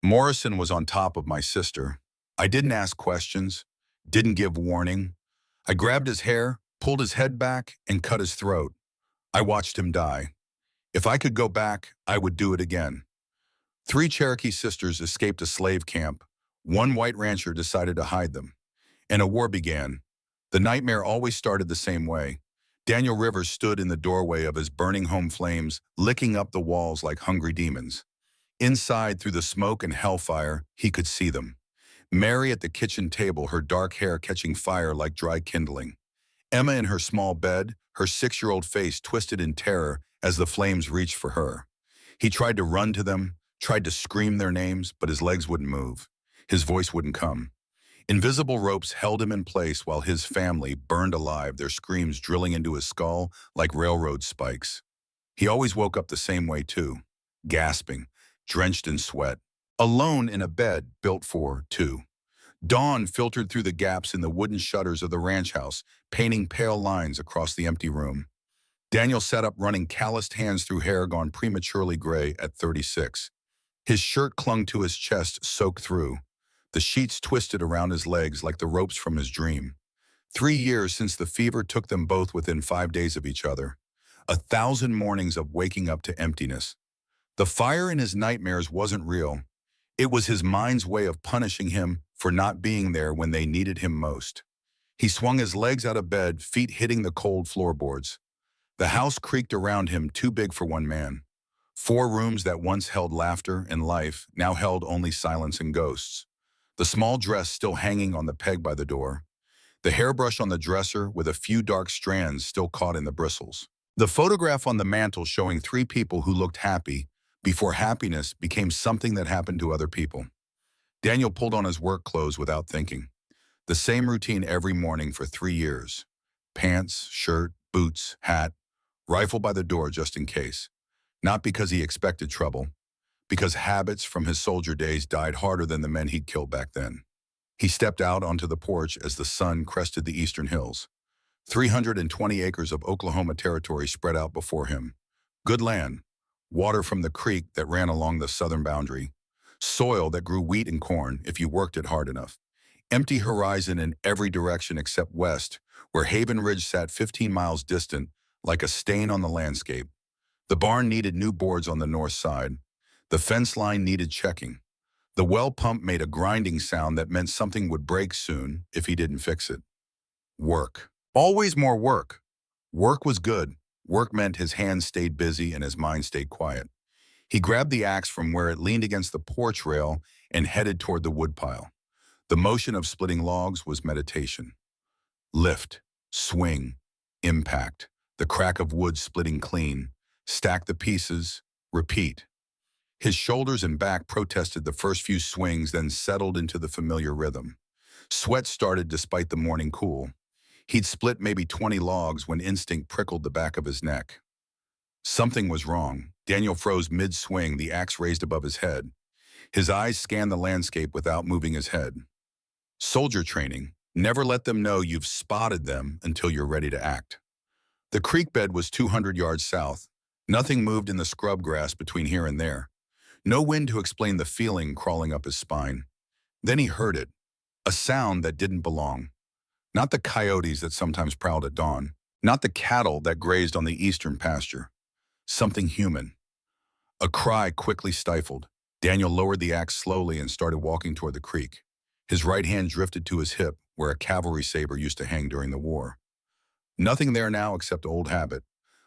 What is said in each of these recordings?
Morrison was on top of my sister. I didn't ask questions, didn't give warning. I grabbed his hair, pulled his head back, and cut his throat. I watched him die. If I could go back, I would do it again. Three Cherokee sisters escaped a slave camp. One white rancher decided to hide them. And a war began. The nightmare always started the same way. Daniel Rivers stood in the doorway of his burning home flames, licking up the walls like hungry demons. Inside, through the smoke and hellfire, he could see them. Mary at the kitchen table, her dark hair catching fire like dry kindling. Emma in her small bed, her 6-year-old face twisted in terror as the flames reached for her. He tried to run to them, tried to scream their names, but his legs wouldn't move. His voice wouldn't come. Invisible ropes held him in place while his family burned alive, their screams drilling into his skull like railroad spikes. He always woke up the same way too, gasping, drenched in sweat, alone in a bed built for two. Dawn filtered through the gaps in the wooden shutters of the ranch house, painting pale lines across the empty room. Daniel sat up, running calloused hands through hair gone prematurely gray at 36. His shirt clung to his chest, soaked through. The sheets twisted around his legs like the ropes from his dream. 3 years since the fever took them both within 5 days of each other. 1,000 mornings of waking up to emptiness. The fire in his nightmares wasn't real. It was his mind's way of punishing him for not being there when they needed him most. He swung his legs out of bed, feet hitting the cold floorboards. The house creaked around him, too big for one man. 4 rooms that once held laughter and life now held only silence and ghosts. The small dress still hanging on the peg by the door. The hairbrush on the dresser with a few dark strands still caught in the bristles. The photograph on the mantel showing 3 people who looked happy before happiness became something that happened to other people. Daniel pulled on his work clothes without thinking. The same routine every morning for 3 years. Pants, shirt, boots, hat, rifle by the door just in case. Not because he expected trouble, because habits from his soldier days died harder than the men he'd killed back then. He stepped out onto the porch as the sun crested the eastern hills. 320 acres of Oklahoma territory spread out before him. Good land, water from the creek that ran along the southern boundary, soil that grew wheat and corn if you worked it hard enough. Empty horizon in every direction except west, where Haven Ridge sat 15 miles distant, like a stain on the landscape. The barn needed new boards on the north side. The fence line needed checking. The well pump made a grinding sound that meant something would break soon if he didn't fix it. Work. Always more work. Work was good. Work meant his hands stayed busy and his mind stayed quiet. He grabbed the axe from where it leaned against the porch rail and headed toward the woodpile. The motion of splitting logs was meditation. Lift, swing, impact, the crack of wood splitting clean, stack the pieces, repeat. His shoulders and back protested the first few swings, then settled into the familiar rhythm. Sweat started despite the morning cool. He'd split maybe 20 logs when instinct prickled the back of his neck. Something was wrong. Daniel froze mid-swing, the axe raised above his head. His eyes scanned the landscape without moving his head. Soldier training. Never let them know you've spotted them until you're ready to act. The creek bed was 200 yards south. Nothing moved in the scrub grass between here and there. No wind to explain the feeling crawling up his spine. Then he heard it, a sound that didn't belong. Not the coyotes that sometimes prowled at dawn, not the cattle that grazed on the eastern pasture. Something human. A cry quickly stifled. Daniel lowered the axe slowly and started walking toward the creek. His right hand drifted to his hip, where a cavalry saber used to hang during the war. Nothing there now except old habit.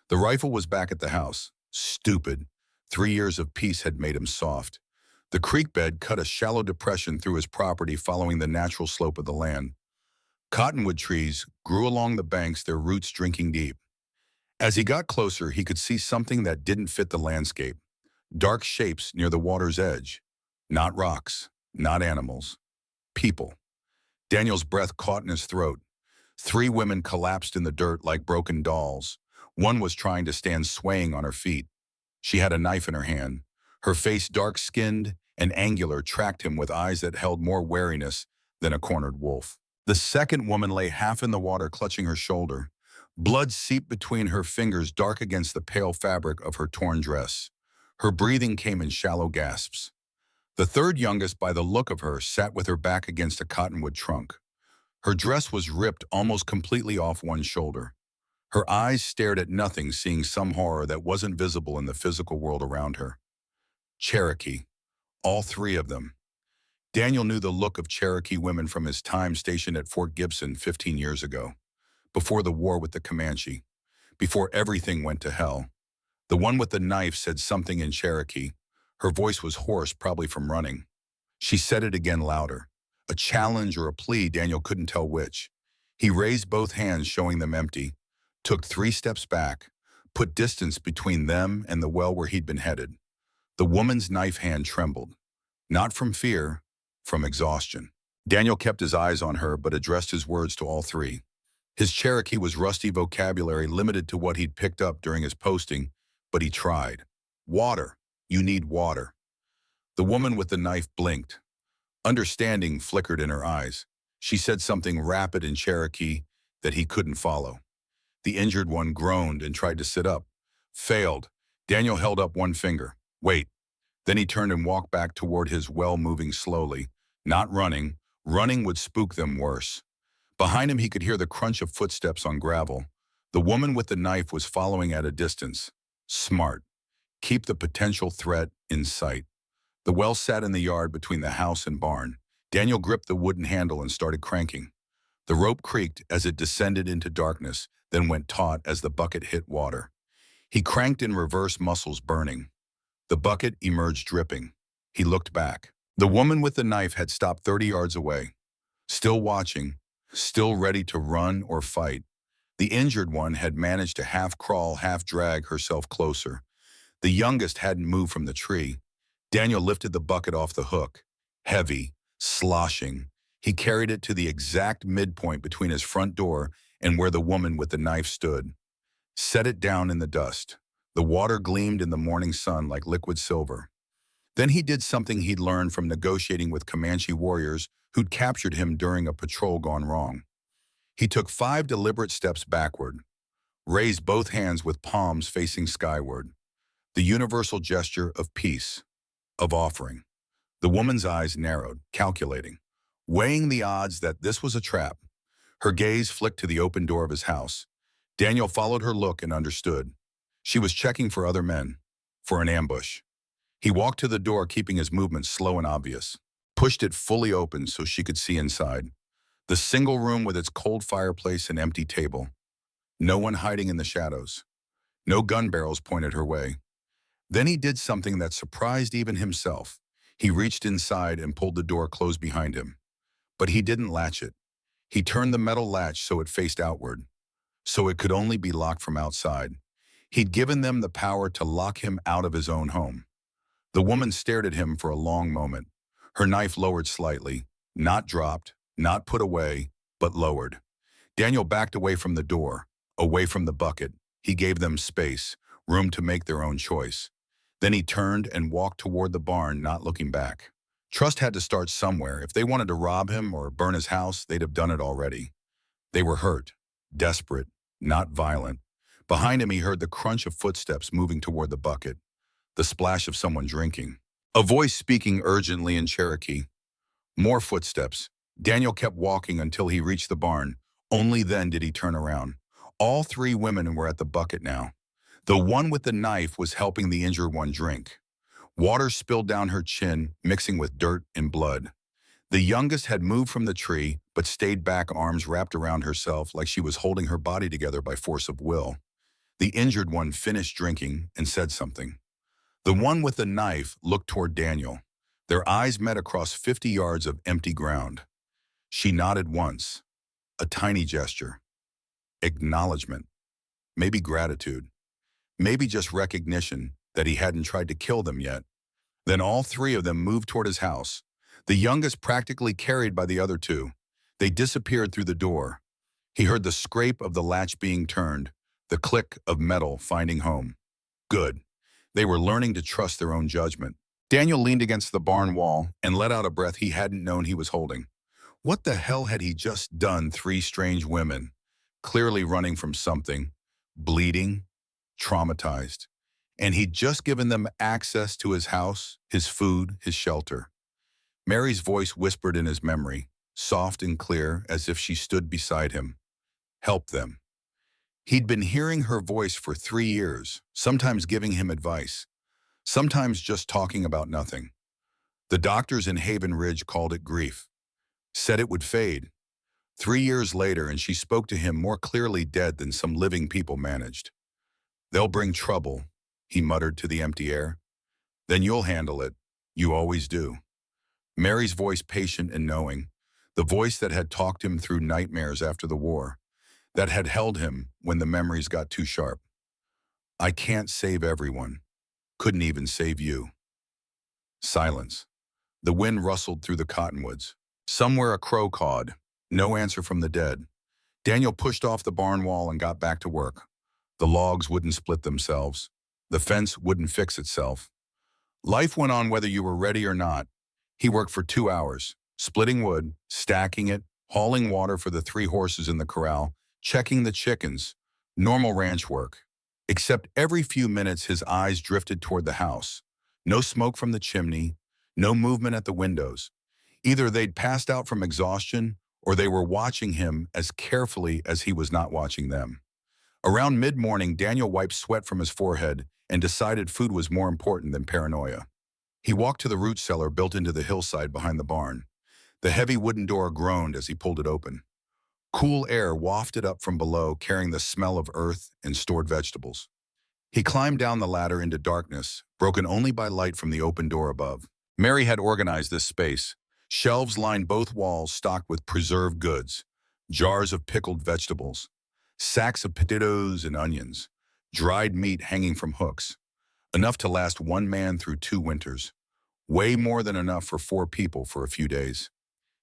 The rifle was back at the house. Stupid. 3 years of peace had made him soft. The creek bed cut a shallow depression through his property following the natural slope of the land. Cottonwood trees grew along the banks, their roots drinking deep. As he got closer, he could see something that didn't fit the landscape. Dark shapes near the water's edge. Not rocks, not animals. People. Daniel's breath caught in his throat. 3 women collapsed in the dirt like broken dolls. One was trying to stand swaying on her feet. She had a knife in her hand. Her face, dark-skinned and angular, tracked him with eyes that held more wariness than a cornered wolf. The second woman lay half in the water, clutching her shoulder. Blood seeped between her fingers, dark against the pale fabric of her torn dress. Her breathing came in shallow gasps. The third youngest, by the look of her, sat with her back against a cottonwood trunk. Her dress was ripped almost completely off one shoulder. Her eyes stared at nothing, seeing some horror that wasn't visible in the physical world around her. Cherokee. All three of them. Daniel knew the look of Cherokee women from his time stationed at Fort Gibson 15 years ago, before the war with the Comanche, before everything went to hell. The one with the knife said something in Cherokee. Her voice was hoarse, probably from running. She said it again louder. A challenge or a plea, Daniel couldn't tell which. He raised both hands, showing them empty, took 3 steps back, put distance between them and the well where he'd been headed. The woman's knife hand trembled, not from fear, from exhaustion. Daniel kept his eyes on her, but addressed his words to all three. His Cherokee was rusty vocabulary, limited to what he'd picked up during his posting, but he tried. Water. You need water. The woman with the knife blinked. Understanding flickered in her eyes. She said something rapid in Cherokee that he couldn't follow. The injured one groaned and tried to sit up. Failed. Daniel held up one finger. Wait. Then he turned and walked back toward his well, moving slowly. Not running. Running would spook them worse. Behind him he could hear the crunch of footsteps on gravel. The woman with the knife was following at a distance. Smart. Keep the potential threat in sight. The well sat in the yard between the house and barn. Daniel gripped the wooden handle and started cranking. The rope creaked as it descended into darkness, then went taut as the bucket hit water. He cranked in reverse, muscles burning. The bucket emerged dripping. He looked back. The woman with the knife had stopped 30 yards away, still watching, still ready to run or fight. The injured one had managed to half crawl, half drag herself closer. The youngest hadn't moved from the tree. Daniel lifted the bucket off the hook. Heavy, sloshing. He carried it to the exact midpoint between his front door and where the woman with the knife stood. Set it down in the dust. The water gleamed in the morning sun like liquid silver. Then he did something he'd learned from negotiating with Comanche warriors who'd captured him during a patrol gone wrong. He took 5 deliberate steps backward, raised both hands with palms facing skyward. The universal gesture of peace, of offering. The woman's eyes narrowed, calculating, weighing the odds that this was a trap. Her gaze flicked to the open door of his house. Daniel followed her look and understood. She was checking for other men, for an ambush. He walked to the door, keeping his movements slow and obvious, pushed it fully open so she could see inside. The single room with its cold fireplace and empty table. No one hiding in the shadows. No gun barrels pointed her way. Then he did something that surprised even himself. He reached inside and pulled the door closed behind him. But he didn't latch it. He turned the metal latch so it faced outward, so it could only be locked from outside. He'd given them the power to lock him out of his own home. The woman stared at him for a long moment. Her knife lowered slightly, not dropped, not put away, but lowered. Daniel backed away from the door, away from the bucket. He gave them space, room to make their own choice. Then he turned and walked toward the barn, not looking back. Trust had to start somewhere. If they wanted to rob him or burn his house, they'd have done it already. They were hurt, desperate, not violent. Behind him he heard the crunch of footsteps moving toward the bucket, the splash of someone drinking. A voice speaking urgently in Cherokee. More footsteps. Daniel kept walking until he reached the barn. Only then did he turn around. All 3 women were at the bucket now. The one with the knife was helping the injured one drink. Water spilled down her chin, mixing with dirt and blood. The youngest had moved from the tree, but stayed back, arms wrapped around herself like she was holding her body together by force of will. The injured one finished drinking and said something. The one with the knife looked toward Daniel. Their eyes met across 50 yards of empty ground. She nodded once. A tiny gesture. Acknowledgement. Maybe gratitude. Maybe just recognition that he hadn't tried to kill them yet. Then all 3 of them moved toward his house, the youngest practically carried by the other 2. They disappeared through the door. He heard the scrape of the latch being turned, the click of metal finding home. Good. They were learning to trust their own judgment. Daniel leaned against the barn wall and let out a breath he hadn't known he was holding. What the hell had he just done? 3 strange women, clearly running from something, bleeding, traumatized. and he'd just given them access to his house, his food, his shelter. Mary's voice whispered in his memory, soft and clear as if she stood beside him. Help them. He'd been hearing her voice for 3 years, sometimes giving him advice, sometimes just talking about nothing. The doctors in Haven Ridge called it grief, said it would fade. 3 years later, and she spoke to him more clearly dead than some living people managed. They'll bring trouble, he muttered to the empty air. Then you'll handle it. You always do. Mary's voice patient and knowing, the voice that had talked him through nightmares after the war, that had held him when the memories got too sharp. I can't save everyone. Couldn't even save you. Silence. The wind rustled through the cottonwoods. Somewhere a crow cawed. No answer from the dead. Daniel pushed off the barn wall and got back to work. The logs wouldn't split themselves. The fence wouldn't fix itself. Life went on whether you were ready or not. He worked for 2 hours, splitting wood, stacking it, hauling water for the 3 horses in the corral, checking the chickens. Normal ranch work. Except every few minutes his eyes drifted toward the house. No smoke from the chimney, no movement at the windows. Either they'd passed out from exhaustion or they were watching him as carefully as he was not watching them. Around mid-morning, Daniel wiped sweat from his forehead and decided food was more important than paranoia. He walked to the root cellar built into the hillside behind the barn. The heavy wooden door groaned as he pulled it open. Cool air wafted up from below, carrying the smell of earth and stored vegetables. He climbed down the ladder into darkness, broken only by light from the open door above. Mary had organized this space. Shelves lined both walls stocked with preserved goods, jars of pickled vegetables, sacks of potatoes and onions, dried meat hanging from hooks, enough to last one man through 2 winters, way more than enough for 4 people for a few days.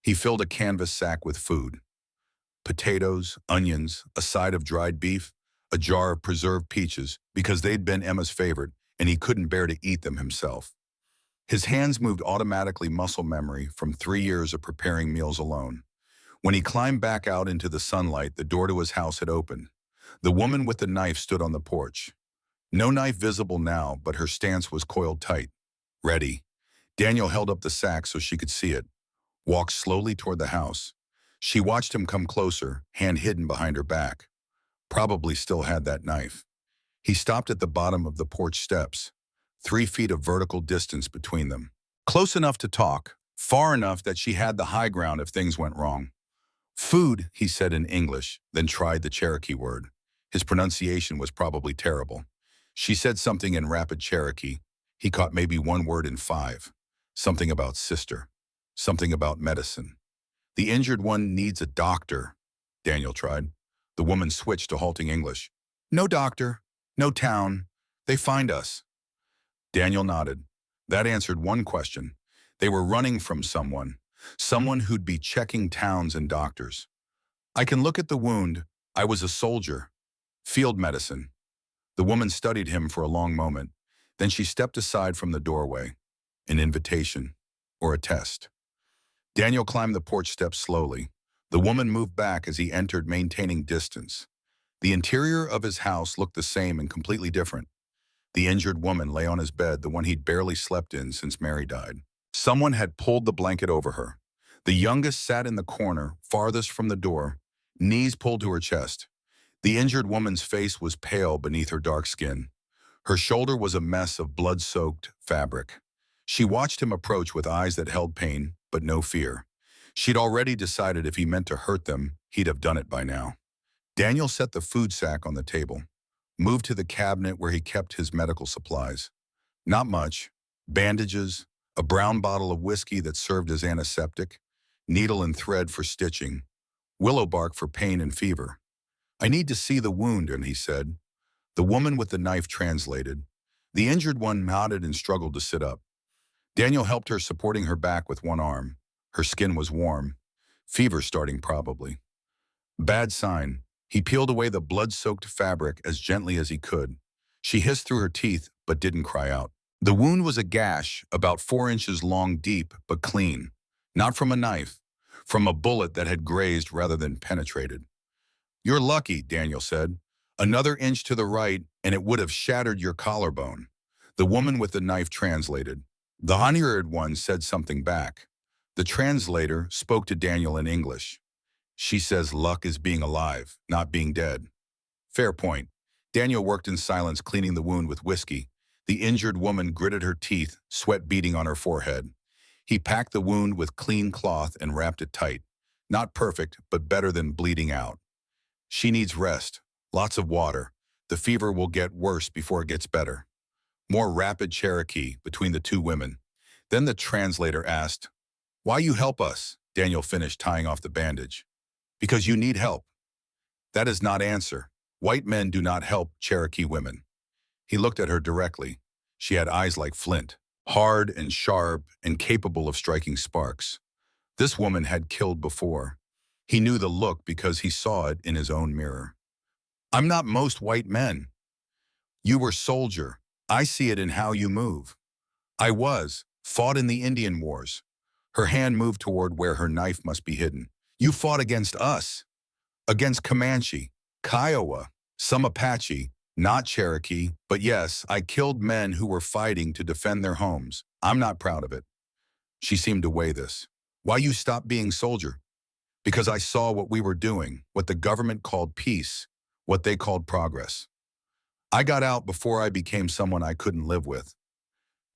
He filled a canvas sack with food. Potatoes, onions, a side of dried beef, a jar of preserved peaches because they'd been Emma's favorite and he couldn't bear to eat them himself. His hands moved automatically, muscle memory from 3 years of preparing meals alone. When he climbed back out into the sunlight, the door to his house had opened. The woman with the knife stood on the porch. No knife visible now, but her stance was coiled tight. Ready. Daniel held up the sack so she could see it, walked slowly toward the house. She watched him come closer, hand hidden behind her back. Probably still had that knife. He stopped at the bottom of the porch steps, 3 feet of vertical distance between them. Close enough to talk, far enough that she had the high ground if things went wrong. Food, he said in English, then tried the Cherokee word. His pronunciation was probably terrible. She said something in rapid Cherokee. He caught maybe 1 word in 5. Something about sister. Something about medicine. The injured one needs a doctor, Daniel tried. The woman switched to halting English. No doctor. No town. They find us. Daniel nodded. That answered one question. They were running from someone who'd be checking towns and doctors. I can look at the wound. I was a soldier. Field medicine. The woman studied him for a long moment. Then she stepped aside from the doorway. An invitation or a test. Daniel climbed the porch steps slowly. The woman moved back as he entered, maintaining distance. The interior of his house looked the same and completely different. The injured woman lay on his bed, the one he'd barely slept in since Mary died. Someone had pulled the blanket over her. The youngest sat in the corner, farthest from the door, knees pulled to her chest. The injured woman's face was pale beneath her dark skin. Her shoulder was a mess of blood-soaked fabric. She watched him approach with eyes that held pain, but no fear. She'd already decided if he meant to hurt them, he'd have done it by now. Daniel set the food sack on the table, moved to the cabinet where he kept his medical supplies. Not much. Bandages, a brown bottle of whiskey that served as antiseptic, needle and thread for stitching, willow bark for pain and fever. I need to see the wound, and he said. The woman with the knife translated. The injured one nodded and struggled to sit up. Daniel helped her, supporting her back with one arm. Her skin was warm. Fever starting probably. Bad sign. He peeled away the blood-soaked fabric as gently as he could. She hissed through her teeth, but didn't cry out. The wound was a gash, about 4 inches long, deep, but clean. Not from a knife, from a bullet that had grazed rather than penetrated. You're lucky, Daniel said. Another inch to the right, and it would have shattered your collarbone. The woman with the knife translated. The honeyed one said something back. The translator spoke to Daniel in English. She says luck is being alive, not being dead. Fair point. Daniel worked in silence, cleaning the wound with whiskey. The injured woman gritted her teeth, sweat beading on her forehead. He packed the wound with clean cloth and wrapped it tight. Not perfect, but better than bleeding out. She needs rest, lots of water. The fever will get worse before it gets better. More rapid Cherokee between the two women. Then the translator asked, "Why you help us?" Daniel finished tying off the bandage. "Because you need help." That is not answer. White men do not help Cherokee women. He looked at her directly. She had eyes like flint, hard and sharp and capable of striking sparks. This woman had killed before. He knew the look because he saw it in his own mirror. "I'm not most white men. You were soldier. I see it in how you move." "I was. Fought in the Indian Wars." Her hand moved toward where her knife must be hidden. "You fought against us. Against Comanche, Kiowa, some Apache, not Cherokee, but yes, I killed men who were fighting to defend their homes. I'm not proud of it." She seemed to weigh this. "Why you stopped being soldier?" "Because I saw what we were doing, what the government called peace, what they called progress. I got out before I became someone I couldn't live with."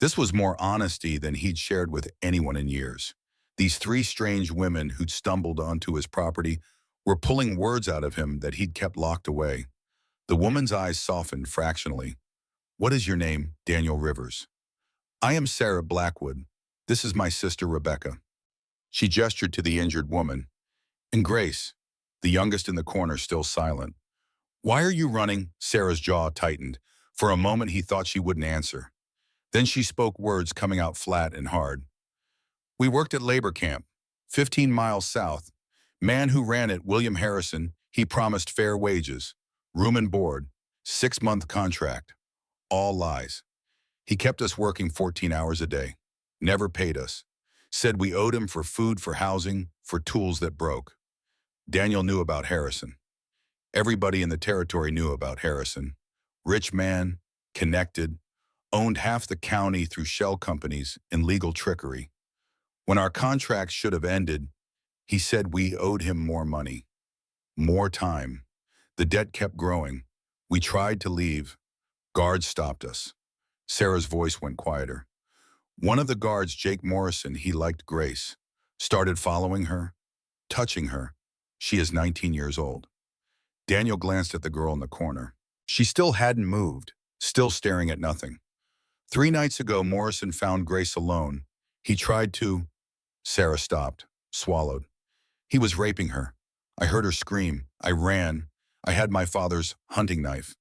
This was more honesty than he'd shared with anyone in years. These three strange women who'd stumbled onto his property were pulling words out of him that he'd kept locked away. The woman's eyes softened fractionally. "What is your name?" "Daniel Rivers." "I am Sarah Blackwood. This is my sister Rebecca." She gestured to the injured woman. "And Grace," the youngest in the corner, still silent. "Why are you running?" Sarah's jaw tightened. For a moment he thought she wouldn't answer. Then she spoke, words coming out flat and hard. "We worked at labor camp, 15 miles south. Man who ran it, William Harrison, he promised fair wages, room and board, 6-month contract. All lies. He kept us working 14 hours a day. Never paid us. Said we owed him for food, for housing, for tools that broke." Daniel knew about Harrison. Everybody in the territory knew about Harrison. Rich man, connected, owned half the county through shell companies and legal trickery. When our contract should have ended, he said we owed him more money, more time. The debt kept growing. We tried to leave. Guards stopped us. Sarah's voice went quieter. One of the guards, Jake Morrison, he liked Grace, started following her, touching her. She is 19 years old. Daniel glanced at the girl in the corner. She still hadn't moved, still staring at nothing. 3 nights ago, Morrison found Grace alone. He tried to... Sarah stopped, swallowed. "He was raping her. I heard her scream. I ran. I had my father's hunting knife.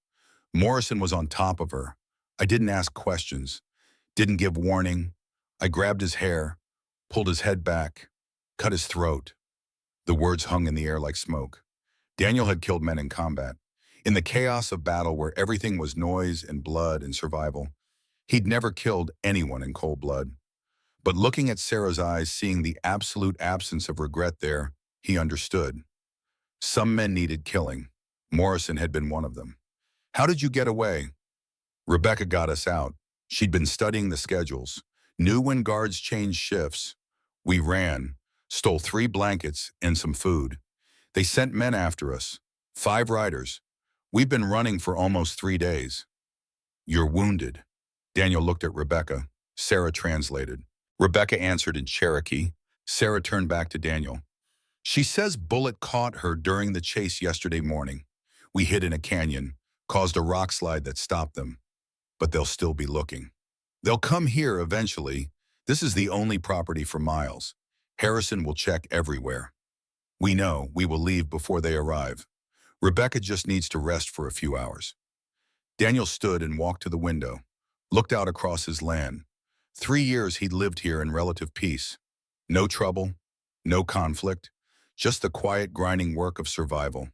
Morrison was on top of her. I didn't ask questions, didn't give warning. I grabbed his hair, pulled his head back, cut his throat." The words hung in the air like smoke. Daniel had killed men in combat. In the chaos of battle where everything was noise and blood and survival, he'd never killed anyone in cold blood. But looking at Sarah's eyes, seeing the absolute absence of regret there, he understood. Some men needed killing. Morrison had been one of them. "How did you get away?" "Rebecca got us out. She'd been studying the schedules, knew when guards changed shifts. We ran, stole 3 blankets and some food. They sent men after us, 5 riders. We've been running for almost 3 days." "You're wounded." Daniel looked at Rebecca. Sarah translated. Rebecca answered in Cherokee. Sarah turned back to Daniel. "She says bullet caught her during the chase yesterday morning. We hid in a canyon, caused a rock slide that stopped them. But they'll still be looking. They'll come here eventually. This is the only property for miles. Harrison will check everywhere. We know we will leave before they arrive. Rebecca just needs to rest for a few hours." Daniel stood and walked to the window, looked out across his land. 3 years he'd lived here in relative peace. No trouble, no conflict, just the quiet grinding work of survival.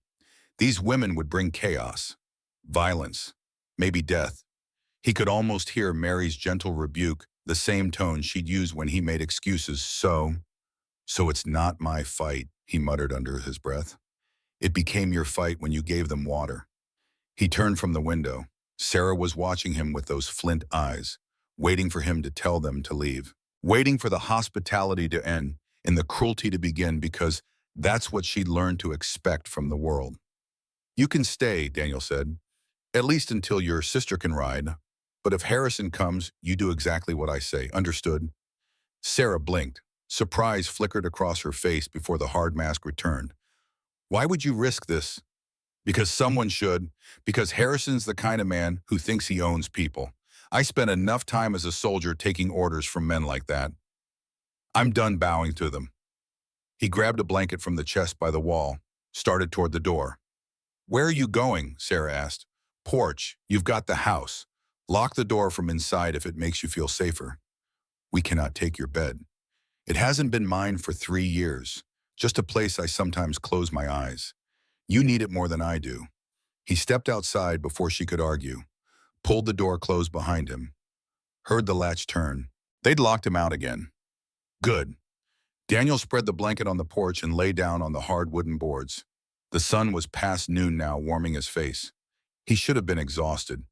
These women would bring chaos, violence, maybe death. He could almost hear Mary's gentle rebuke, the same tone she'd used when he made excuses. So it's not my fight," he muttered under his breath. "It became your fight when you gave them water." He turned from the window. Sarah was watching him with those flint eyes, waiting for him to tell them to leave, waiting for the hospitality to end and the cruelty to begin because that's what she'd learned to expect from the world. You can stay, Daniel said, at least until your sister can ride. But if Harrison comes, you do exactly what I say. Understood? Sarah blinked. Surprise flickered across her face before the hard mask returned. Why would you risk this? Because someone should. Because Harrison's the kind of man who thinks he owns people. I spent enough time as a soldier taking orders from men like that. I'm done bowing to them. He grabbed a blanket from the chest by the wall, started toward the door. Where are you going? Sarah asked. Porch. You've got the house. Lock the door from inside if it makes you feel safer. We cannot take your bed. It hasn't been mine for 3 years. Just a place I sometimes close my eyes. You need it more than I do. He stepped outside before she could argue, pulled the door closed behind him, heard the latch turn. They'd locked him out again. Good. Daniel spread the blanket on the porch and lay down on the hard wooden boards. The sun was past noon now, warming his face. He should have been exhausted.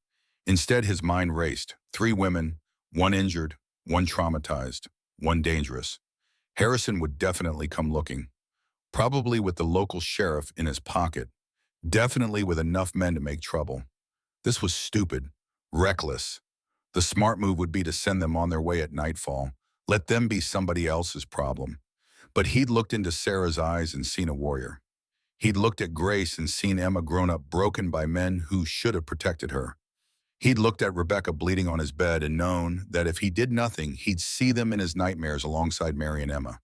Instead, his mind raced. 3 women, 1 injured, 1 traumatized, 1 dangerous. Harrison would definitely come looking. Probably with the local sheriff in his pocket. Definitely with enough men to make trouble. This was stupid, reckless. The smart move would be to send them on their way at nightfall. Let them be somebody else's problem. But he'd looked into Sarah's eyes and seen a warrior. He'd looked at Grace and seen Emma grown up broken by men who should have protected her. He'd looked at Rebecca bleeding on his bed and known that if he did nothing, he'd see them in his nightmares alongside Mary and Emma.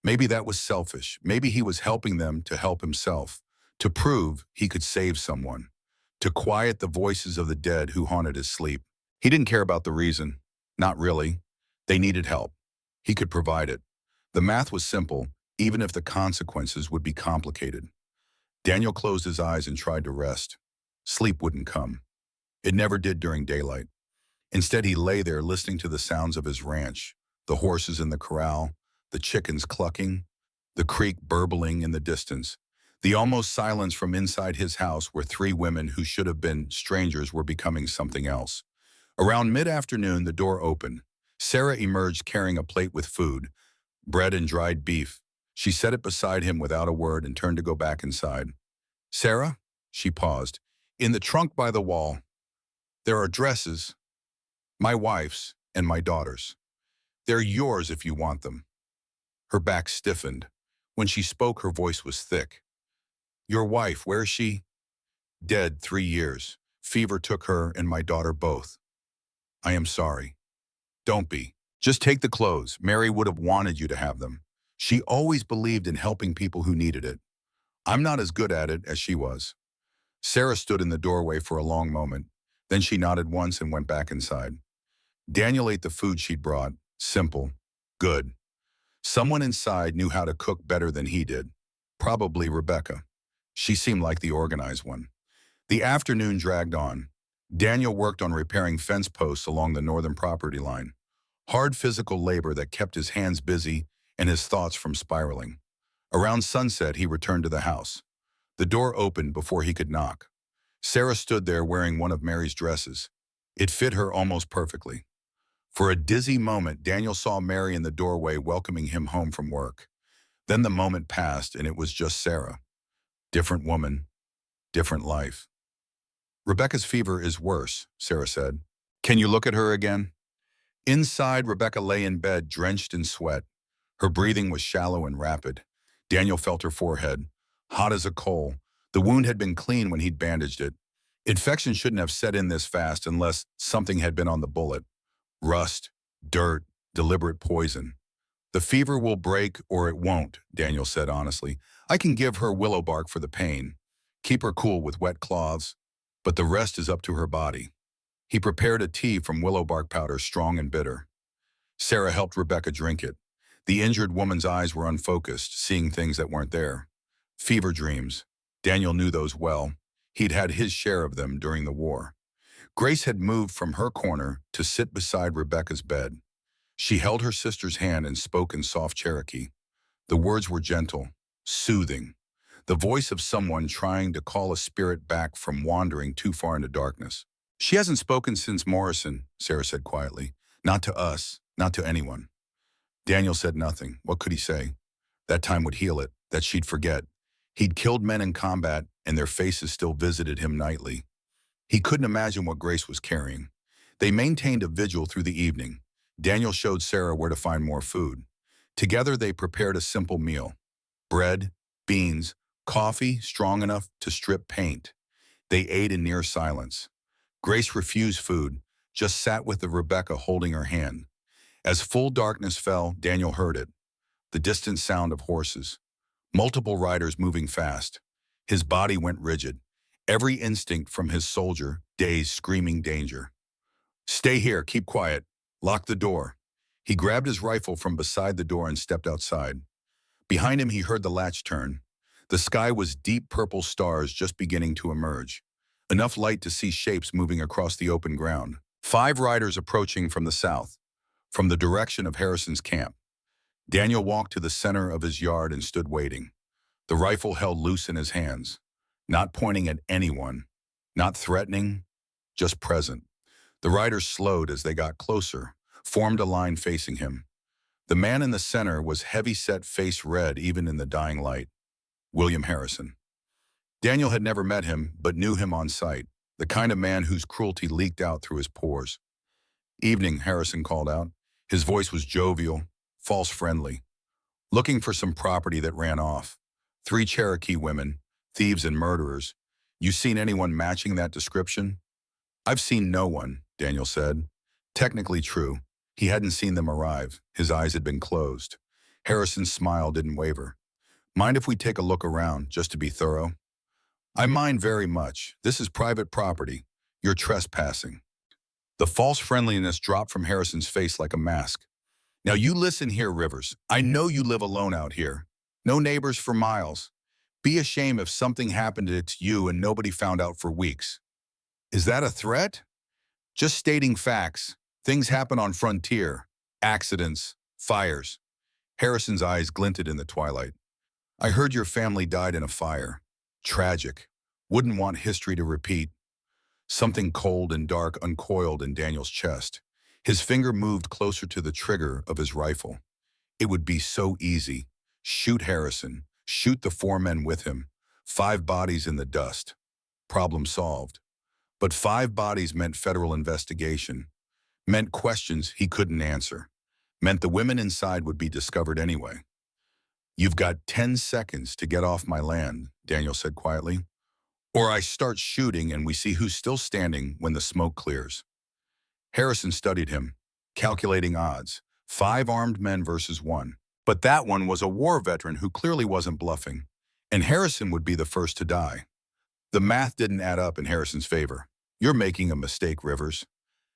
Maybe that was selfish. Maybe he was helping them to help himself, to prove he could save someone, to quiet the voices of the dead who haunted his sleep. He didn't care about the reason. Not really. They needed help. He could provide it. The math was simple, even if the consequences would be complicated. Daniel closed his eyes and tried to rest. Sleep wouldn't come. It never did during daylight. Instead, he lay there listening to the sounds of his ranch, the horses in the corral, the chickens clucking, the creek burbling in the distance, the almost silence from inside his house where 3 women who should have been strangers were becoming something else. Around mid-afternoon, the door opened. Sarah emerged carrying a plate with food, bread and dried beef. She set it beside him without a word and turned to go back inside. Sarah? She paused. In the trunk by the wall. There are dresses, my wife's and my daughter's. They're yours if you want them. Her back stiffened. When she spoke, her voice was thick. Your wife, where's she? Dead 3 years. Fever took her and my daughter both. I am sorry. Don't be. Just take the clothes. Mary would have wanted you to have them. She always believed in helping people who needed it. I'm not as good at it as she was. Sarah stood in the doorway for a long moment. Then she nodded once and went back inside. Daniel ate the food she'd brought. Simple. Good. Someone inside knew how to cook better than he did. Probably Rebecca. She seemed like the organized one. The afternoon dragged on. Daniel worked on repairing fence posts along the northern property line. Hard physical labor that kept his hands busy and his thoughts from spiraling. Around sunset, he returned to the house. The door opened before he could knock. Sarah stood there wearing one of Mary's dresses. It fit her almost perfectly. For a dizzy moment, Daniel saw Mary in the doorway welcoming him home from work. Then the moment passed and it was just Sarah. Different woman, different life. Rebecca's fever is worse, Sarah said. Can you look at her again? Inside, Rebecca lay in bed, drenched in sweat. Her breathing was shallow and rapid. Daniel felt her forehead, hot as a coal. The wound had been clean when he'd bandaged it. Infection shouldn't have set in this fast unless something had been on the bullet. Rust, dirt, deliberate poison. The fever will break or it won't, Daniel said honestly. I can give her willow bark for the pain. Keep her cool with wet cloths. But the rest is up to her body. He prepared a tea from willow bark powder, strong and bitter. Sarah helped Rebecca drink it. The injured woman's eyes were unfocused, seeing things that weren't there. Fever dreams. Daniel knew those well. He'd had his share of them during the war. Grace had moved from her corner to sit beside Rebecca's bed. She held her sister's hand and spoke in soft Cherokee. The words were gentle, soothing, the voice of someone trying to call a spirit back from wandering too far into darkness. She hasn't spoken since Morrison, Sarah said quietly. Not to us, not to anyone. Daniel said nothing. What could he say? That time would heal it, that she'd forget. He'd killed men in combat, and their faces still visited him nightly. He couldn't imagine what Grace was carrying. They maintained a vigil through the evening. Daniel showed Sarah where to find more food. Together they prepared a simple meal. Bread, beans, coffee strong enough to strip paint. They ate in near silence. Grace refused food, just sat with the Rebecca holding her hand. As full darkness fell, Daniel heard it. The distant sound of horses. Multiple riders moving fast. His body went rigid. Every instinct from his soldier, dazed, screaming danger. Stay here, keep quiet. Lock the door. He grabbed his rifle from beside the door and stepped outside. Behind him, he heard the latch turn. The sky was deep purple stars just beginning to emerge. Enough light to see shapes moving across the open ground. 5 riders approaching from the south, from the direction of Harrison's camp. Daniel walked to the center of his yard and stood waiting. The rifle held loose in his hands, not pointing at anyone, not threatening, just present. The riders slowed as they got closer, formed a line facing him. The man in the center was heavy-set, face red even in the dying light. William Harrison. Daniel had never met him, but knew him on sight, the kind of man whose cruelty leaked out through his pores. Evening, Harrison called out. His voice was jovial, false friendly. Looking for some property that ran off. 3 Cherokee women, thieves and murderers. You seen anyone matching that description? I've seen no one, Daniel said. Technically true. He hadn't seen them arrive. His eyes had been closed. Harrison's smile didn't waver. Mind if we take a look around, just to be thorough? I mind very much. This is private property. You're trespassing. The false friendliness dropped from Harrison's face like a mask. Now you listen here, Rivers. I know you live alone out here. No neighbors for miles. Be ashamed if something happened to you and nobody found out for weeks. Is that a threat? Just stating facts. Things happen on Frontier. Accidents. Fires. Harrison's eyes glinted in the twilight. I heard your family died in a fire. Tragic. Wouldn't want history to repeat. Something cold and dark uncoiled in Daniel's chest. His finger moved closer to the trigger of his rifle. It would be so easy. Shoot Harrison. Shoot the 4 men with him. 5 bodies in the dust. Problem solved. But 5 bodies meant federal investigation. Meant questions he couldn't answer. Meant the women inside would be discovered anyway. You've got 10 seconds to get off my land, Daniel said quietly. Or I start shooting and we see who's still standing when the smoke clears. Harrison studied him, calculating odds. 5 armed men versus 1. But that one was a war veteran who clearly wasn't bluffing. And Harrison would be the first to die. The math didn't add up in Harrison's favor. You're making a mistake, Rivers.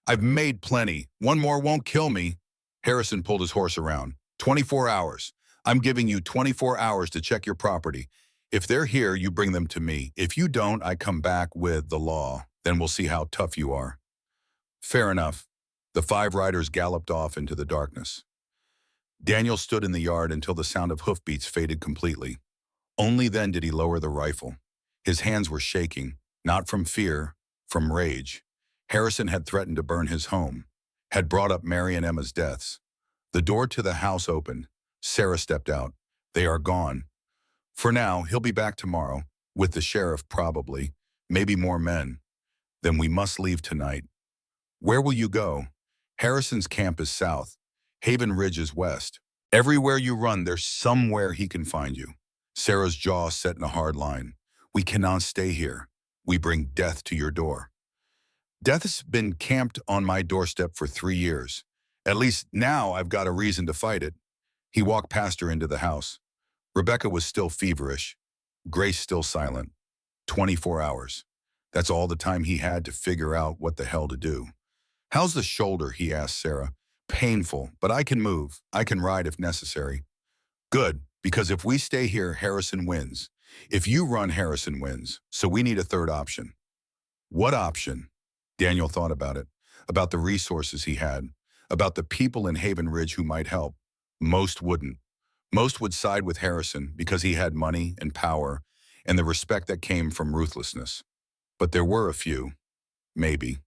I've made plenty. 1 more won't kill me. Harrison pulled his horse around. 24 hours. I'm giving you 24 hours to check your property. If they're here, you bring them to me. If you don't, I come back with the law. Then we'll see how tough you are. Fair enough. The 5 riders galloped off into the darkness. Daniel stood in the yard until the sound of hoofbeats faded completely. Only then did he lower the rifle. His hands were shaking, not from fear, from rage. Harrison had threatened to burn his home, had brought up Mary and Emma's deaths. The door to the house opened. Sarah stepped out. They are gone. For now, he'll be back tomorrow, with the sheriff probably, maybe more men. Then we must leave tonight. Where will you go? Harrison's camp is south. Haven Ridge is west. Everywhere you run, there's somewhere he can find you. Sarah's jaw set in a hard line. We cannot stay here. We bring death to your door. Death has been camped on my doorstep for 3 years. At least now I've got a reason to fight it. He walked past her into the house. Rebecca was still feverish. Grace still silent. 24 hours. That's all the time he had to figure out what the hell to do. How's the shoulder, he asked Sarah. Painful, but I can move. I can ride if necessary. Good, because if we stay here, Harrison wins. If you run, Harrison wins. So we need a third option. What option? Daniel thought about it, about the resources he had, about the people in Haven Ridge who might help. Most wouldn't. Most would side with Harrison because he had money and power and the respect that came from ruthlessness. But there were a few. Maybe.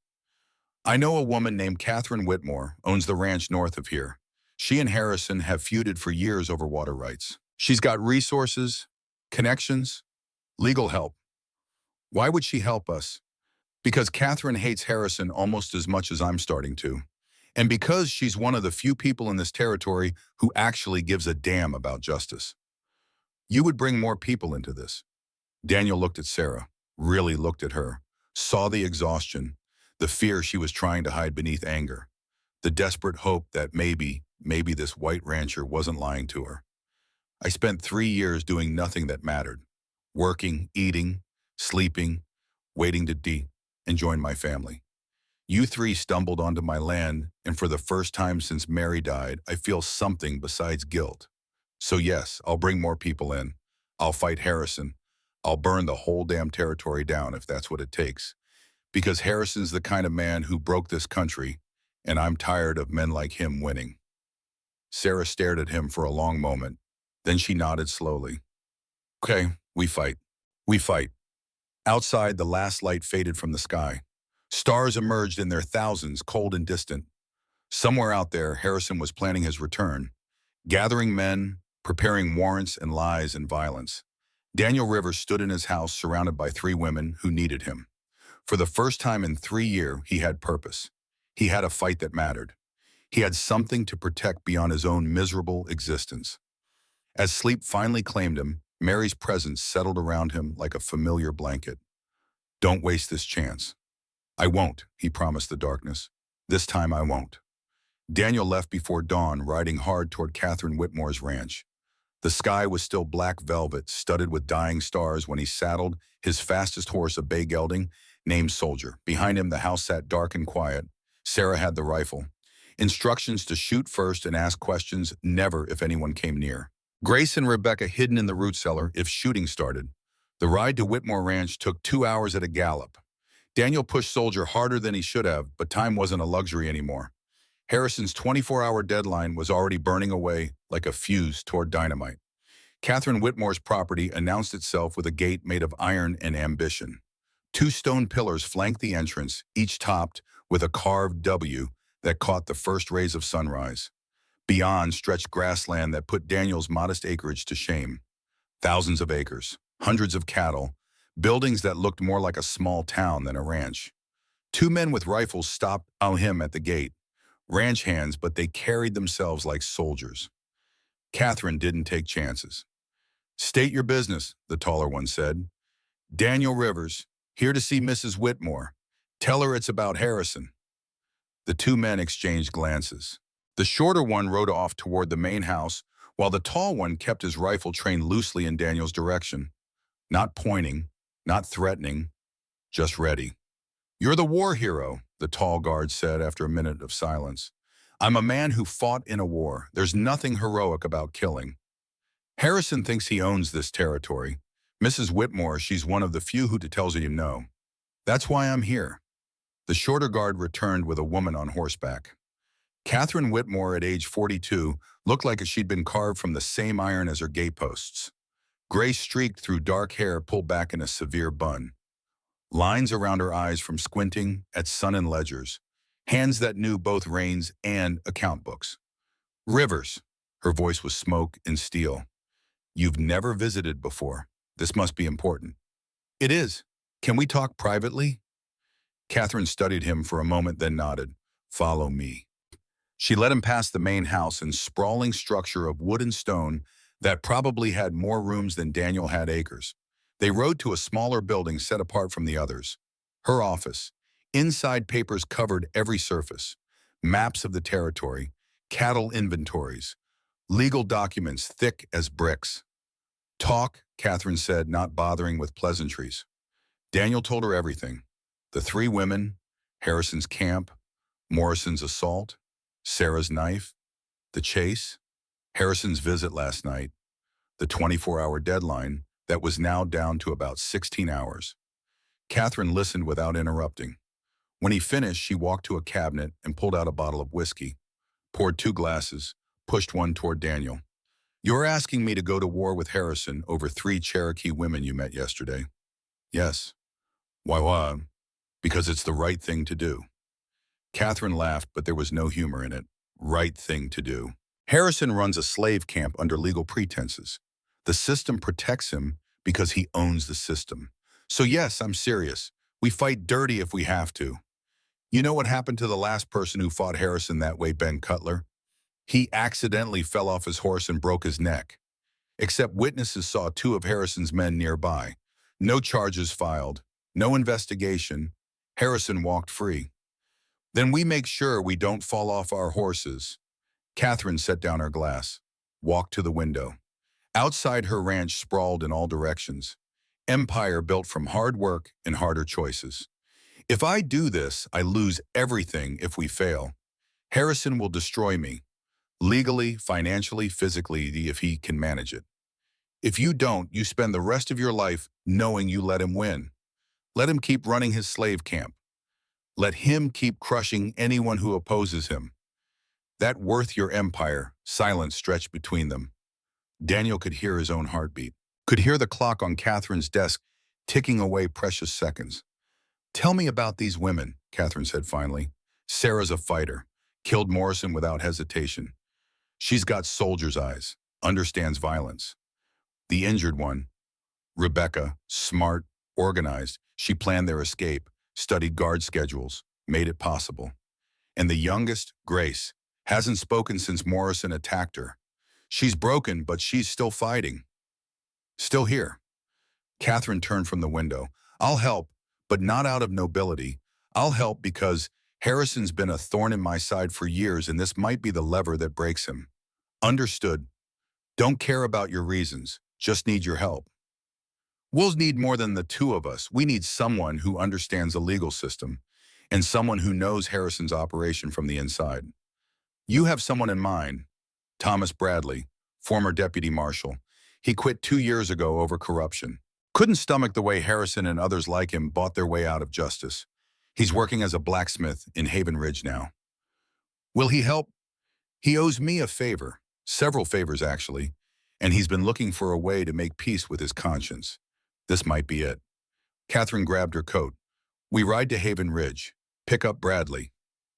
I know a woman named Catherine Whitmore owns the ranch north of here. She and Harrison have feuded for years over water rights. She's got resources, connections, legal help. Why would she help us? Because Catherine hates Harrison almost as much as I'm starting to. And because she's one of the few people in this territory who actually gives a damn about justice. You would bring more people into this. Daniel looked at Sarah, really looked at her, saw the exhaustion, the fear she was trying to hide beneath anger, the desperate hope that maybe this white rancher wasn't lying to her. I spent 3 years doing nothing that mattered. Working, eating, sleeping, waiting to and join my family. You three stumbled onto my land, and for the first time since Mary died, I feel something besides guilt. So yes, I'll bring more people in. I'll fight Harrison. I'll burn the whole damn territory down if that's what it takes. Because Harrison's the kind of man who broke this country, and I'm tired of men like him winning. Sarah stared at him for a long moment. Then she nodded slowly. Okay, we fight. We fight. Outside, the last light faded from the sky. Stars emerged in their thousands, cold and distant. Somewhere out there, Harrison was planning his return, gathering men, preparing warrants and lies and violence. Daniel Rivers stood in his house surrounded by 3 women who needed him. For the first time in 3 years, he had purpose. He had a fight that mattered. He had something to protect beyond his own miserable existence. As sleep finally claimed him, Mary's presence settled around him like a familiar blanket. Don't waste this chance. I won't, he promised the darkness. This time I won't. Daniel left before dawn, riding hard toward Catherine Whitmore's ranch. The sky was still black velvet, studded with dying stars when he saddled his fastest horse, a bay gelding named Soldier. Behind him, the house sat dark and quiet. Sarah had the rifle. Instructions to shoot first and ask questions, never if anyone came near. Grace and Rebecca hidden in the root cellar if shooting started. The ride to Whitmore Ranch took 2 hours at a gallop. Daniel pushed Soldier harder than he should have, but time wasn't a luxury anymore. Harrison's 24-hour deadline was already burning away like a fuse toward dynamite. Catherine Whitmore's property announced itself with a gate made of iron and ambition. 2 stone pillars flanked the entrance, each topped with a carved W that caught the first rays of sunrise. Beyond stretched grassland that put Daniel's modest acreage to shame. Thousands of acres, hundreds of cattle, buildings that looked more like a small town than a ranch. 2 men with rifles stopped him at the gate. Ranch hands, but they carried themselves like soldiers. Catherine didn't take chances. State your business, the taller one said. Daniel Rivers, here to see Mrs. Whitmore. Tell her it's about Harrison. The 2 men exchanged glances. The shorter one rode off toward the main house, while the tall one kept his rifle trained loosely in Daniel's direction. Not pointing, not threatening, just ready. You're the war hero, the tall guard said after a minute of silence. I'm a man who fought in a war. There's nothing heroic about killing. Harrison thinks he owns this territory. Mrs. Whitmore, she's one of the few who tells you no. That's why I'm here. The shorter guard returned with a woman on horseback. Catherine Whitmore, at age 42, looked like she'd been carved from the same iron as her gateposts. Gray streaked through dark hair pulled back in a severe bun. Lines around her eyes from squinting at sun and ledgers. Hands that knew both reins and account books. Rivers, her voice was smoke and steel. You've never visited before. This must be important. It is. Can we talk privately? Catherine studied him for a moment, then nodded. Follow me. She led him past the main house and sprawling structure of wood and stone that probably had more rooms than Daniel had acres. They rode to a smaller building set apart from the others. Her office. Inside papers covered every surface. Maps of the territory, cattle inventories, legal documents thick as bricks. Talk, Catherine said, not bothering with pleasantries. Daniel told her everything. The 3 women, Harrison's camp, Morrison's assault, Sarah's knife, the chase, Harrison's visit last night, the 24-hour deadline that was now down to about 16 hours. Catherine listened without interrupting. When he finished, she walked to a cabinet and pulled out a bottle of whiskey, poured 2 glasses, pushed one toward Daniel. You're asking me to go to war with Harrison over 3 Cherokee women you met yesterday. Yes. Why? Because it's the right thing to do. Catherine laughed, but there was no humor in it. Right thing to do. Harrison runs a slave camp under legal pretenses. The system protects him because he owns the system. So yes, I'm serious. We fight dirty if we have to. You know what happened to the last person who fought Harrison that way, Ben Cutler? He accidentally fell off his horse and broke his neck. Except witnesses saw two of Harrison's men nearby. No charges filed. No investigation. Harrison walked free. Then we make sure we don't fall off our horses. Catherine set down her glass, walked to the window. Outside her ranch sprawled in all directions. Empire built from hard work and harder choices. If I do this, I lose everything if we fail. Harrison will destroy me. Legally, financially, physically, if he can manage it. If you don't, you spend the rest of your life knowing you let him win. Let him keep running his slave camp. Let him keep crushing anyone who opposes him. That worth your empire, silence stretched between them. Daniel could hear his own heartbeat, could hear the clock on Catherine's desk ticking away precious seconds. Tell me about these women, Catherine said finally. Sarah's a fighter, killed Morrison without hesitation. She's got soldier's eyes, understands violence. The injured one, Rebecca, smart, organized, she planned their escape, studied guard schedules, made it possible. And the youngest, Grace, hasn't spoken since Morrison attacked her. She's broken, but she's still fighting. Still here. Catherine turned from the window. I'll help, but not out of nobility. I'll help because Harrison's been a thorn in my side for years, and this might be the lever that breaks him. Understood. Don't care about your reasons. Just need your help. We'll need more than the two of us. We need someone who understands the legal system and someone who knows Harrison's operation from the inside. You have someone in mind. Thomas Bradley, former deputy marshal. He quit 2 years ago over corruption. Couldn't stomach the way Harrison and others like him bought their way out of justice. He's working as a blacksmith in Haven Ridge now. Will he help? He owes me a favor, several favors actually, and he's been looking for a way to make peace with his conscience. This might be it. Catherine grabbed her coat. We ride to Haven Ridge, pick up Bradley.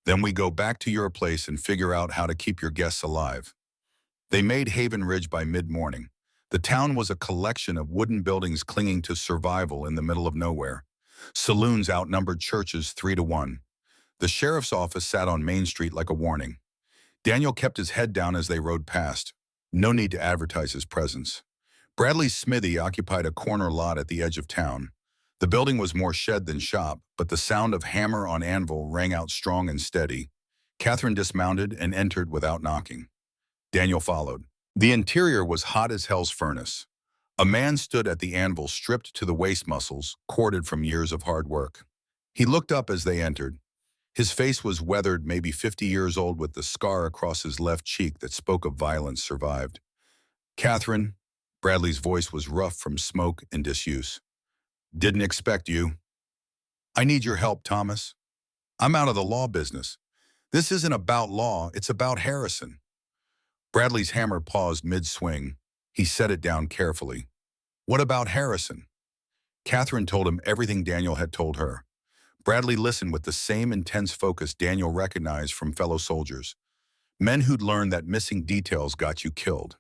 Then we go back to your place and figure out how to keep your guests alive. They made Haven Ridge by mid-morning. The town was a collection of wooden buildings clinging to survival in the middle of nowhere. Saloons outnumbered churches 3-1. The sheriff's office sat on Main Street like a warning. Daniel kept his head down as they rode past. No need to advertise his presence. Bradley's smithy occupied a corner lot at the edge of town. The building was more shed than shop, but the sound of hammer on anvil rang out strong and steady. Catherine dismounted and entered without knocking. Daniel followed. The interior was hot as hell's furnace. A man stood at the anvil, stripped to the waist muscles, corded from years of hard work. He looked up as they entered. His face was weathered, maybe 50 years old, with the scar across his left cheek that spoke of violence survived. Catherine, Bradley's voice was rough from smoke and disuse. Didn't expect you. I need your help, Thomas. I'm out of the law business. This isn't about law, it's about Harrison. Bradley's hammer paused mid-swing. He set it down carefully. What about Harrison? Catherine told him everything Daniel had told her. Bradley listened with the same intense focus Daniel recognized from fellow soldiers. Men who'd learned that missing details got you killed.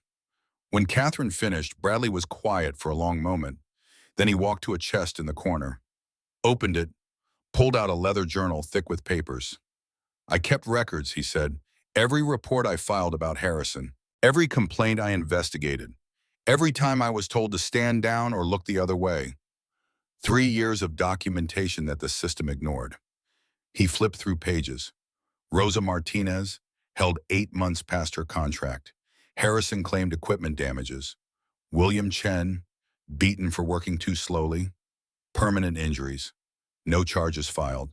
When Catherine finished, Bradley was quiet for a long moment. Then he walked to a chest in the corner, opened it, pulled out a leather journal thick with papers. I kept records, he said. Every report I filed about Harrison, every complaint I investigated, every time I was told to stand down or look the other way. 3 years of documentation that the system ignored. He flipped through pages. Rosa Martinez held 8 months past her contract. Harrison claimed equipment damages. William Chen, beaten for working too slowly. Permanent injuries. No charges filed.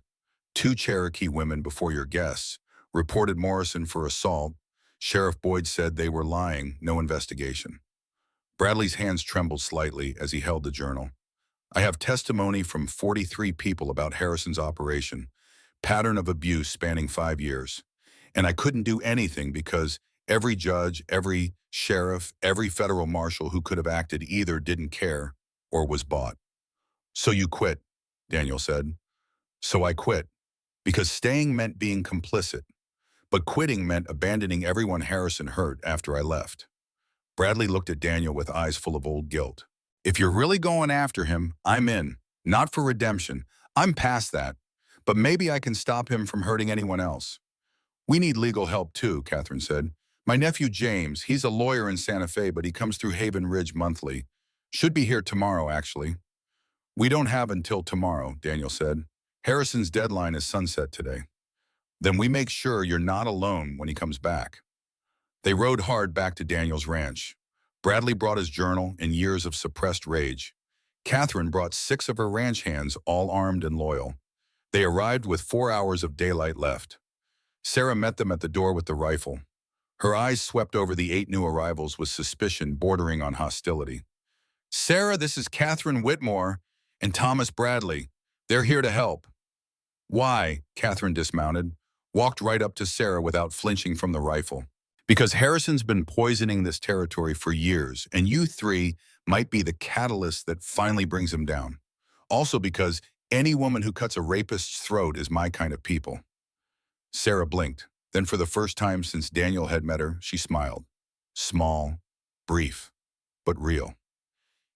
2 Cherokee women before your guests reported Morrison for assault. Sheriff Boyd said they were lying, no investigation. Bradley's hands trembled slightly as he held the journal. I have testimony from 43 people about Harrison's operation, pattern of abuse spanning 5 years. And I couldn't do anything because every judge, every sheriff, every federal marshal who could have acted either didn't care or was bought. So you quit, Daniel said. So I quit. because staying meant being complicit, but quitting meant abandoning everyone Harrison hurt after I left. Bradley looked at Daniel with eyes full of old guilt. If you're really going after him, I'm in. Not for redemption. I'm past that. But maybe I can stop him from hurting anyone else. We need legal help too, Catherine said. My nephew James, he's a lawyer in Santa Fe, but he comes through Haven Ridge monthly. Should be here tomorrow, actually. We don't have until tomorrow, Daniel said. Harrison's deadline is sunset today. Then we make sure you're not alone when he comes back. They rode hard back to Daniel's ranch. Bradley brought his journal and years of suppressed rage. Catherine brought 6 of her ranch hands, all armed and loyal. They arrived with 4 hours of daylight left. Sarah met them at the door with the rifle. Her eyes swept over the 8 new arrivals with suspicion bordering on hostility. Sarah, this is Catherine Whitmore and Thomas Bradley. They're here to help. Why? Catherine dismounted, walked right up to Sarah without flinching from the rifle. Because Harrison's been poisoning this territory for years, and you 3 might be the catalyst that finally brings him down. Also because any woman who cuts a rapist's throat is my kind of people. Sarah blinked. Then for the first time since Daniel had met her, she smiled. Small, brief, but real.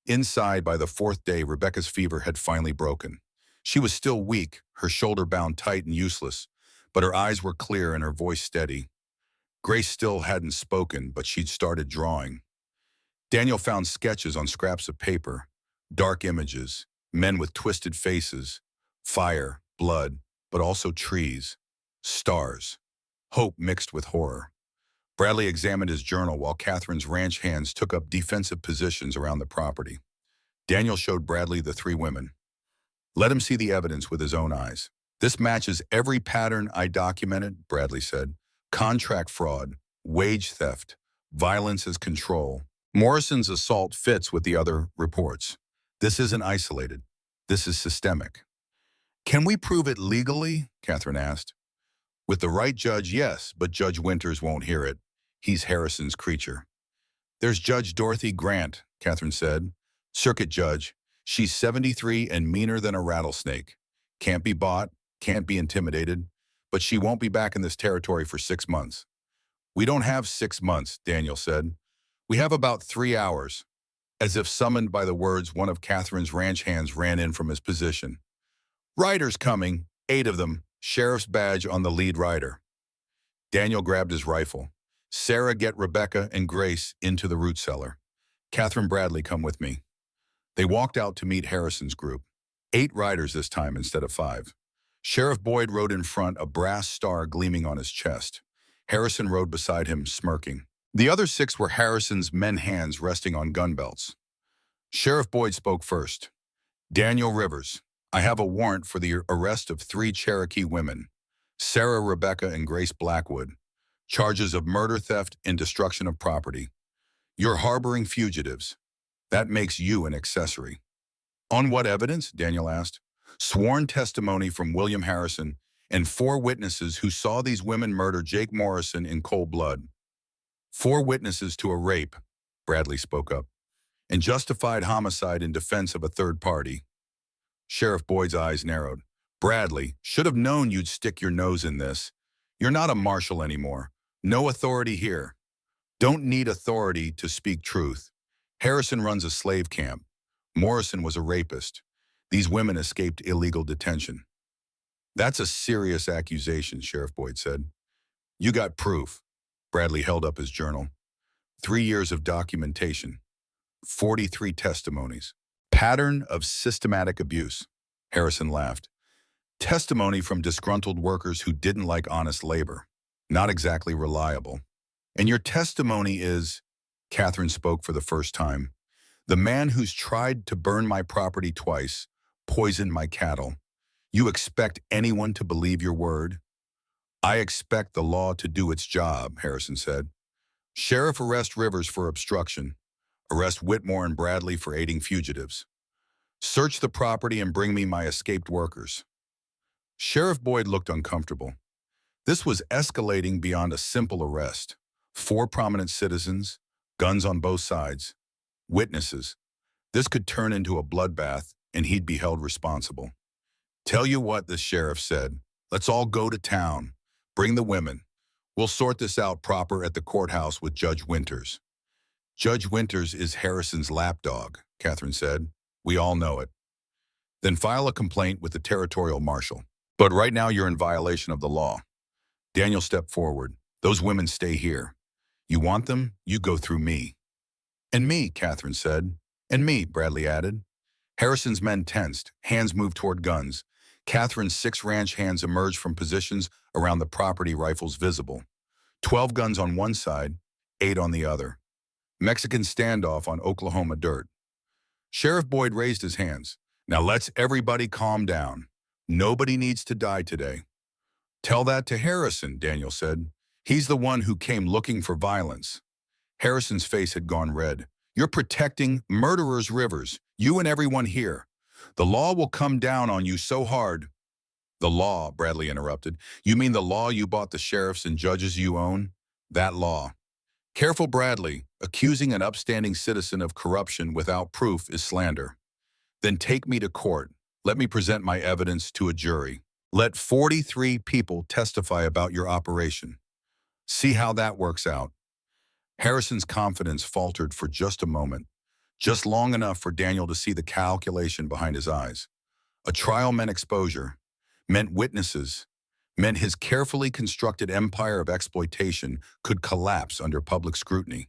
Inside, by the 4th day, Rebecca's fever had finally broken. She was still weak, her shoulder bound tight and useless, but her eyes were clear and her voice steady. Grace still hadn't spoken, but she'd started drawing. Daniel found sketches on scraps of paper, dark images, men with twisted faces, fire, blood, but also trees, stars, hope mixed with horror. Bradley examined his journal while Catherine's ranch hands took up defensive positions around the property. Daniel showed Bradley the 3 women. Let him see the evidence with his own eyes. This matches every pattern I documented, Bradley said. Contract fraud, wage theft, violence as control. Morrison's assault fits with the other reports. This isn't isolated. This is systemic. Can we prove it legally? Catherine asked. With the right judge, yes, but Judge Winters won't hear it. He's Harrison's creature. There's Judge Dorothy Grant, Catherine said. Circuit judge. She's 73 and meaner than a rattlesnake. Can't be bought, can't be intimidated, but she won't be back in this territory for 6 months. We don't have 6 months, Daniel said. We have about 3 hours. As if summoned by the words, one of Catherine's ranch hands ran in from his position. Riders coming, 8 of them, sheriff's badge on the lead rider. Daniel grabbed his rifle. Sarah, get Rebecca and Grace into the root cellar. Catherine Bradley, come with me. They walked out to meet Harrison's group. 8 riders this time instead of 5. Sheriff Boyd rode in front, a brass star gleaming on his chest. Harrison rode beside him, smirking. The other 6 were Harrison's men hands resting on gun belts. Sheriff Boyd spoke first. Daniel Rivers, I have a warrant for the arrest of 3 Cherokee women, Sarah, Rebecca, and Grace Blackwood. Charges of murder, theft, and destruction of property. You're harboring fugitives. That makes you an accessory. On what evidence? Daniel asked. Sworn testimony from William Harrison and 4 witnesses who saw these women murder Jake Morrison in cold blood. 4 witnesses to a rape, Bradley spoke up, and justified homicide in defense of a third party. Sheriff Boyd's eyes narrowed. Bradley, should have known you'd stick your nose in this. You're not a marshal anymore. No authority here. Don't need authority to speak truth. Harrison runs a slave camp. Morrison was a rapist. These women escaped illegal detention. That's a serious accusation, Sheriff Boyd said. You got proof. Bradley held up his journal. 3 years of documentation. 43 testimonies. Pattern of systematic abuse. Harrison laughed. Testimony from disgruntled workers who didn't like honest labor. Not exactly reliable. And your testimony is, Catherine spoke for the first time, the man who's tried to burn my property twice, poisoned my cattle. You expect anyone to believe your word? I expect the law to do its job, Harrison said. Sheriff, arrest Rivers for obstruction. Arrest Whitmore and Bradley for aiding fugitives. Search the property and bring me my escaped workers. Sheriff Boyd looked uncomfortable. This was escalating beyond a simple arrest. 4 prominent citizens, guns on both sides, witnesses. This could turn into a bloodbath, and he'd be held responsible. Tell you what, the sheriff said. Let's all go to town. Bring the women. We'll sort this out proper at the courthouse with Judge Winters. Judge Winters is Harrison's lapdog, Catherine said. We all know it. Then file a complaint with the territorial marshal. But right now you're in violation of the law. Daniel stepped forward. Those women stay here. You want them? You go through me. And me, Catherine said. And me, Bradley added. Harrison's men tensed, hands moved toward guns. Catherine's 6 ranch hands emerged from positions around the property, rifles visible. 12 guns on one side, 8 on the other. Mexican standoff on Oklahoma dirt. Sheriff Boyd raised his hands. Now let's everybody calm down. Nobody needs to die today. Tell that to Harrison, Daniel said. He's the one who came looking for violence. Harrison's face had gone red. You're protecting murderers' rivers, you and everyone here. The law will come down on you so hard. The law, Bradley interrupted. You mean the law you bought the sheriffs and judges you own? That law. Careful, Bradley. Accusing an upstanding citizen of corruption without proof is slander. Then take me to court. Let me present my evidence to a jury. Let 43 people testify about your operation. See how that works out. Harrison's confidence faltered for just a moment, just long enough for Daniel to see the calculation behind his eyes. A trial meant exposure, meant witnesses, meant his carefully constructed empire of exploitation could collapse under public scrutiny.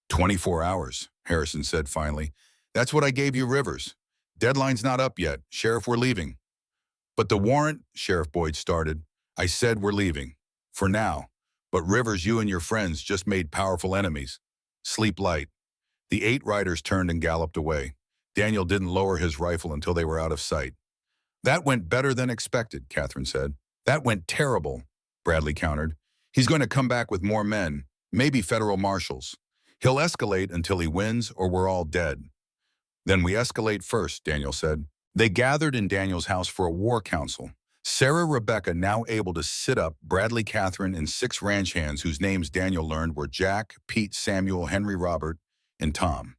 24 hours, Harrison said finally. That's what I gave you, Rivers. Deadline's not up yet. Sheriff, we're leaving. But the warrant, Sheriff Boyd started. I said we're leaving. For now. But Rivers, you and your friends just made powerful enemies. Sleep light. The 8 riders turned and galloped away. Daniel didn't lower his rifle until they were out of sight. That went better than expected, Catherine said. That went terrible, Bradley countered. He's going to come back with more men, maybe federal marshals. He'll escalate until he wins or we're all dead. Then we escalate first, Daniel said. They gathered in Daniel's house for a war council. Sarah Rebecca, now able to sit up, Bradley, Catherine, and 6 ranch hands whose names Daniel learned were Jack, Pete, Samuel, Henry, Robert, and Tom.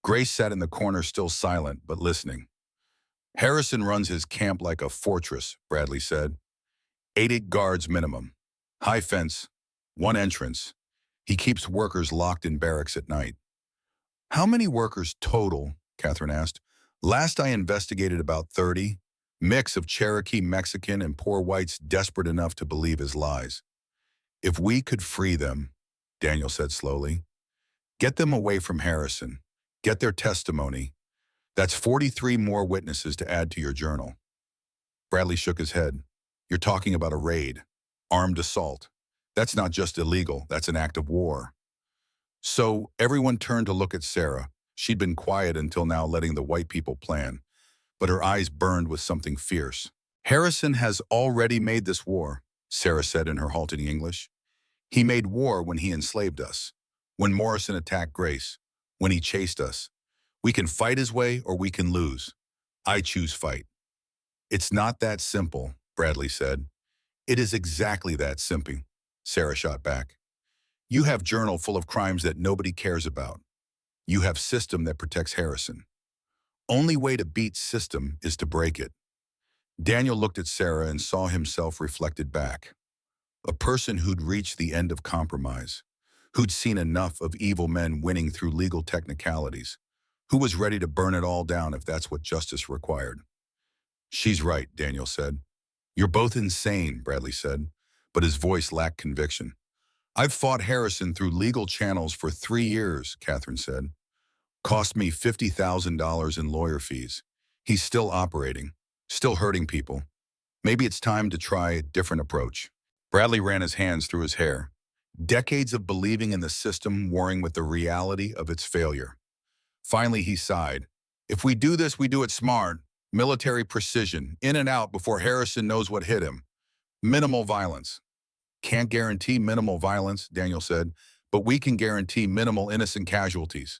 Grace sat in the corner still silent but listening. Harrison runs his camp like a fortress, Bradley said. 80 guards minimum. High fence, 1 entrance. He keeps workers locked in barracks at night. How many workers total? Catherine asked. Last I investigated about 30. Mix of Cherokee, Mexican, and poor whites desperate enough to believe his lies. If we could free them, Daniel said slowly, get them away from Harrison, get their testimony. That's 43 more witnesses to add to your journal. Bradley shook his head. You're talking about a raid, armed assault. That's not just illegal, that's an act of war. So everyone turned to look at Sarah. She'd been quiet until now, letting the white people plan. But her eyes burned with something fierce. Harrison has already made this war, Sarah said in her halting English. He made war when he enslaved us, when Morrison attacked Grace, when he chased us. We can fight his way or we can lose. I choose fight. It's not that simple, Bradley said. It is exactly that simple, Sarah shot back. You have journal full of crimes that nobody cares about. You have system that protects Harrison. Only way to beat system is to break it. Daniel looked at Sarah and saw himself reflected back. A person who'd reached the end of compromise, who'd seen enough of evil men winning through legal technicalities, who was ready to burn it all down if that's what justice required. She's right, Daniel said. You're both insane, Bradley said, but his voice lacked conviction. I've fought Harrison through legal channels for 3 years, Catherine said. Cost me $50,000 in lawyer fees. He's still operating, still hurting people. Maybe it's time to try a different approach. Bradley ran his hands through his hair. Decades of believing in the system warring with the reality of its failure. Finally, he sighed. If we do this, we do it smart. Military precision, in and out before Harrison knows what hit him. Minimal violence. Can't guarantee minimal violence, Daniel said, but we can guarantee minimal innocent casualties.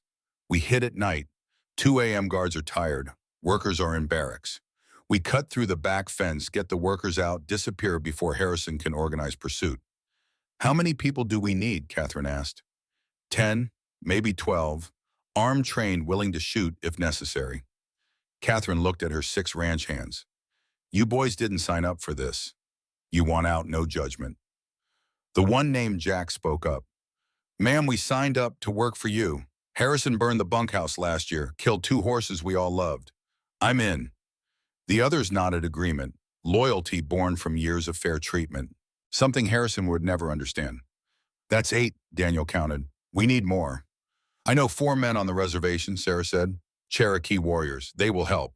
We hit at night. 2 a.m. guards are tired. Workers are in barracks. We cut through the back fence, get the workers out, disappear before Harrison can organize pursuit. How many people do we need? Catherine asked. 10, maybe 12. Armed, trained, willing to shoot if necessary. Catherine looked at her 6 ranch hands. You boys didn't sign up for this. You want out, no judgment. The one named Jack spoke up. Ma'am, we signed up to work for you. Harrison burned the bunkhouse last year, killed 2 horses we all loved. I'm in. The others nodded agreement, loyalty born from years of fair treatment, something Harrison would never understand. That's 8, Daniel counted. We need more. I know 4 men on the reservation, Sarah said. Cherokee warriors. They will help.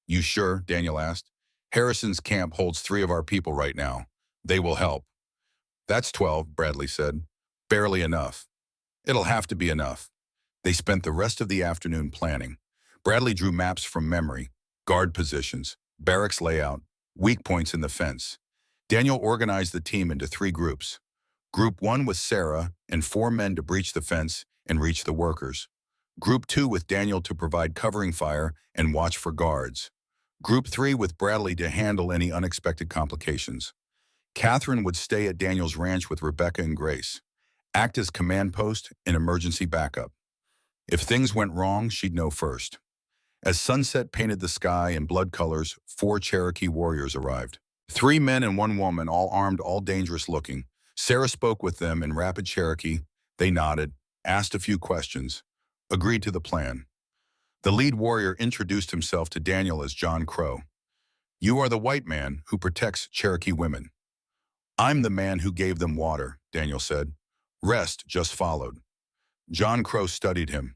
You sure? Daniel asked. Harrison's camp holds 3 of our people right now. They will help. That's 12, Bradley said. Barely enough. It'll have to be enough. They spent the rest of the afternoon planning. Bradley drew maps from memory, guard positions, barracks layout, weak points in the fence. Daniel organized the team into 3 groups. Group 1 with Sarah and 4 men to breach the fence and reach the workers. Group 2 with Daniel to provide covering fire and watch for guards. Group 3 with Bradley to handle any unexpected complications. Catherine would stay at Daniel's ranch with Rebecca and Grace, act as command post and emergency backup. If things went wrong, she'd know first. As sunset painted the sky in blood colors, 4 Cherokee warriors arrived. 3 men and 1 woman, all armed, all dangerous looking. Sarah spoke with them in rapid Cherokee. They nodded, asked a few questions, agreed to the plan. The lead warrior introduced himself to Daniel as John Crow. You are the white man who protects Cherokee women. I'm the man who gave them water, Daniel said. Rest just followed. John Crow studied him.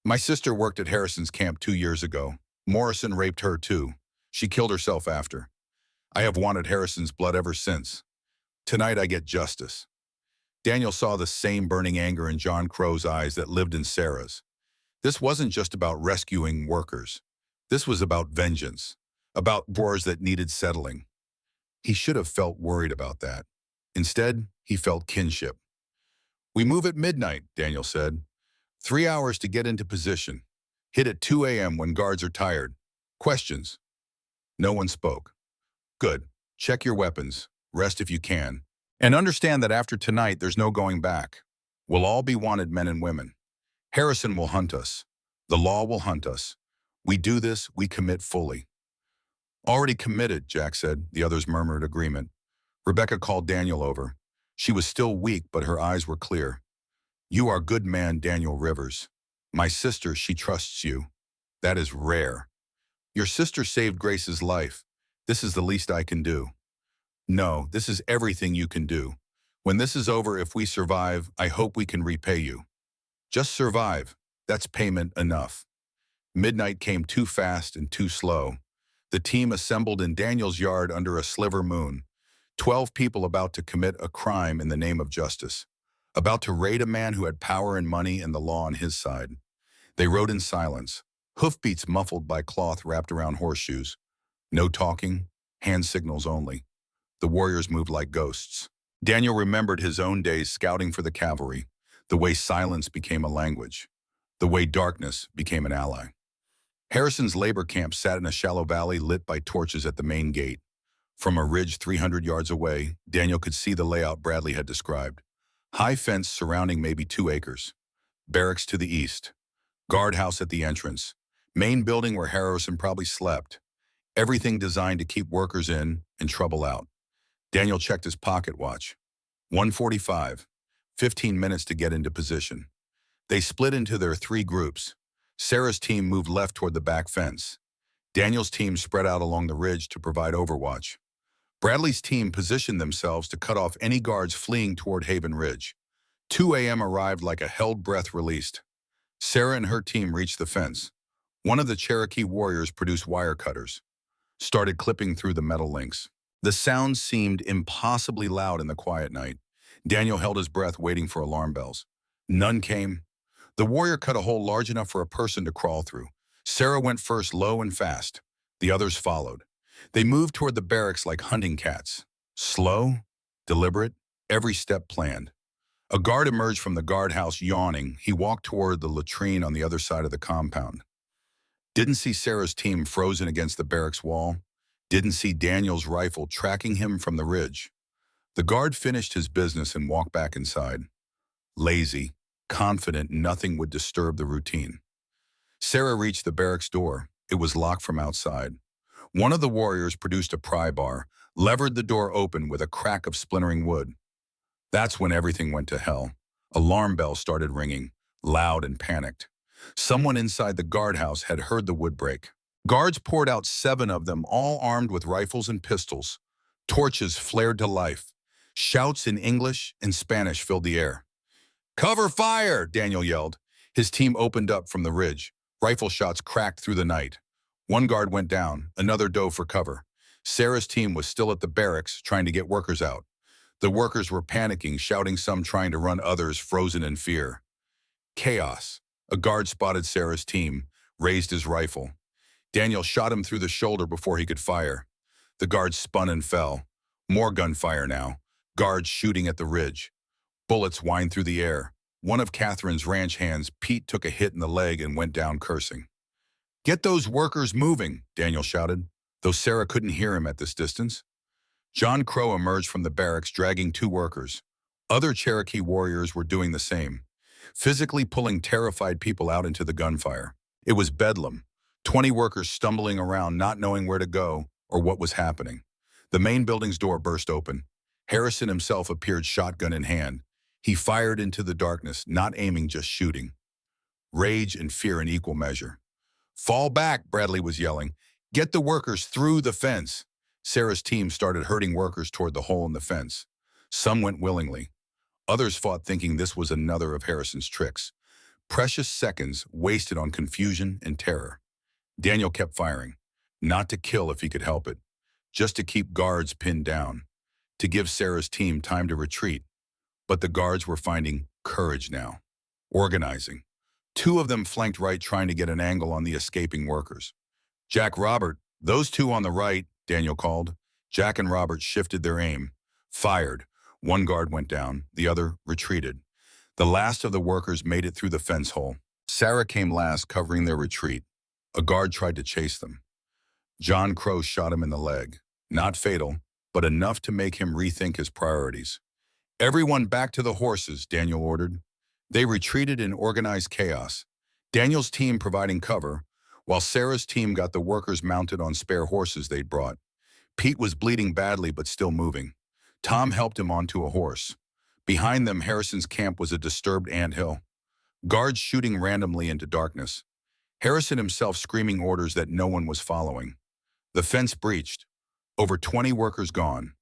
My sister worked at Harrison's camp 2 years ago. Morrison raped her too. She killed herself after. I have wanted Harrison's blood ever since. Tonight I get justice. Daniel saw the same burning anger in John Crow's eyes that lived in Sarah's. This wasn't just about rescuing workers. This was about vengeance, about wars that needed settling. He should have felt worried about that. Instead, he felt kinship. We move at midnight, Daniel said. 3 hours to get into position. Hit at 2 a.m. when guards are tired. Questions? No one spoke. Good. Check your weapons. Rest if you can. And understand that after tonight, there's no going back. We'll all be wanted men and women. Harrison will hunt us. The law will hunt us. We do this, we commit fully. Already committed, Jack said. The others murmured agreement. Rebecca called Daniel over. She was still weak, but her eyes were clear. You are good man, Daniel Rivers. My sister, she trusts you. That is rare. Your sister saved Grace's life. This is the least I can do. No, this is everything you can do. When this is over, if we survive, I hope we can repay you. Just survive. That's payment enough. Midnight came too fast and too slow. The team assembled in Daniel's yard under a sliver moon. 12 people about to commit a crime in the name of justice. About to raid a man who had power and money and the law on his side. They rode in silence, hoofbeats muffled by cloth wrapped around horseshoes. No talking, hand signals only. The warriors moved like ghosts. Daniel remembered his own days scouting for the cavalry, the way silence became a language, the way darkness became an ally. Harrison's labor camp sat in a shallow valley lit by torches at the main gate. From a ridge 300 yards away, Daniel could see the layout Bradley had described. High fence surrounding maybe 2 acres. Barracks to the east. Guardhouse at the entrance. Main building where Harrison probably slept. Everything designed to keep workers in and trouble out. Daniel checked his pocket watch. 1:45. 15 minutes to get into position. They split into their 3 groups. Sarah's team moved left toward the back fence. Daniel's team spread out along the ridge to provide overwatch. Bradley's team positioned themselves to cut off any guards fleeing toward Haven Ridge. 2 a.m. arrived like a held breath released. Sarah and her team reached the fence. One of the Cherokee warriors produced wire cutters, started clipping through the metal links. The sound seemed impossibly loud in the quiet night. Daniel held his breath waiting for alarm bells. None came. The warrior cut a hole large enough for a person to crawl through. Sarah went first, low and fast. The others followed. They moved toward the barracks like hunting cats. Slow, deliberate, every step planned. A guard emerged from the guardhouse yawning. He walked toward the latrine on the other side of the compound. Didn't see Sarah's team frozen against the barracks wall. Didn't see Daniel's rifle tracking him from the ridge. The guard finished his business and walked back inside. Lazy, confident nothing would disturb the routine. Sarah reached the barracks door. It was locked from outside. One of the warriors produced a pry bar, levered the door open with a crack of splintering wood. That's when everything went to hell. Alarm bells started ringing, loud and panicked. Someone inside the guardhouse had heard the wood break. Guards poured out 7 of them, all armed with rifles and pistols. Torches flared to life. Shouts in English and Spanish filled the air. "Cover fire!" Daniel yelled. His team opened up from the ridge. Rifle shots cracked through the night. One guard went down, another dove for cover. Sarah's team was still at the barracks, trying to get workers out. The workers were panicking, shouting, some trying to run, others frozen in fear. Chaos. A guard spotted Sarah's team, raised his rifle. Daniel shot him through the shoulder before he could fire. The guard spun and fell. More gunfire now. Guards shooting at the ridge. Bullets whined through the air. One of Catherine's ranch hands, Pete, took a hit in the leg and went down cursing. "Get those workers moving," Daniel shouted, though Sarah couldn't hear him at this distance. John Crow emerged from the barracks dragging 2 workers. Other Cherokee warriors were doing the same, physically pulling terrified people out into the gunfire. It was bedlam, 20 workers stumbling around, not knowing where to go or what was happening. The main building's door burst open. Harrison himself appeared, shotgun in hand. He fired into the darkness, not aiming, just shooting. Rage and fear in equal measure. "Fall back," Bradley was yelling. "Get the workers through the fence." Sarah's team started herding workers toward the hole in the fence. Some went willingly. Others fought, thinking this was another of Harrison's tricks. Precious seconds wasted on confusion and terror. Daniel kept firing, not to kill if he could help it, just to keep guards pinned down, to give Sarah's team time to retreat. But the guards were finding courage now, organizing. 2 of them flanked right, trying to get an angle on the escaping workers. "Jack, Robert, those 2 on the right," Daniel called. Jack and Robert shifted their aim, fired. One guard went down, the other retreated. The last of the workers made it through the fence hole. Sarah came last, covering their retreat. A guard tried to chase them. John Crow shot him in the leg. Not fatal, but enough to make him rethink his priorities. "Everyone back to the horses," Daniel ordered. They retreated in organized chaos, Daniel's team providing cover, while Sarah's team got the workers mounted on spare horses they'd brought. Pete was bleeding badly but still moving. Tom helped him onto a horse. Behind them, Harrison's camp was a disturbed anthill. Guards shooting randomly into darkness. Harrison himself screaming orders that no one was following. The fence breached. Over 20 workers gone.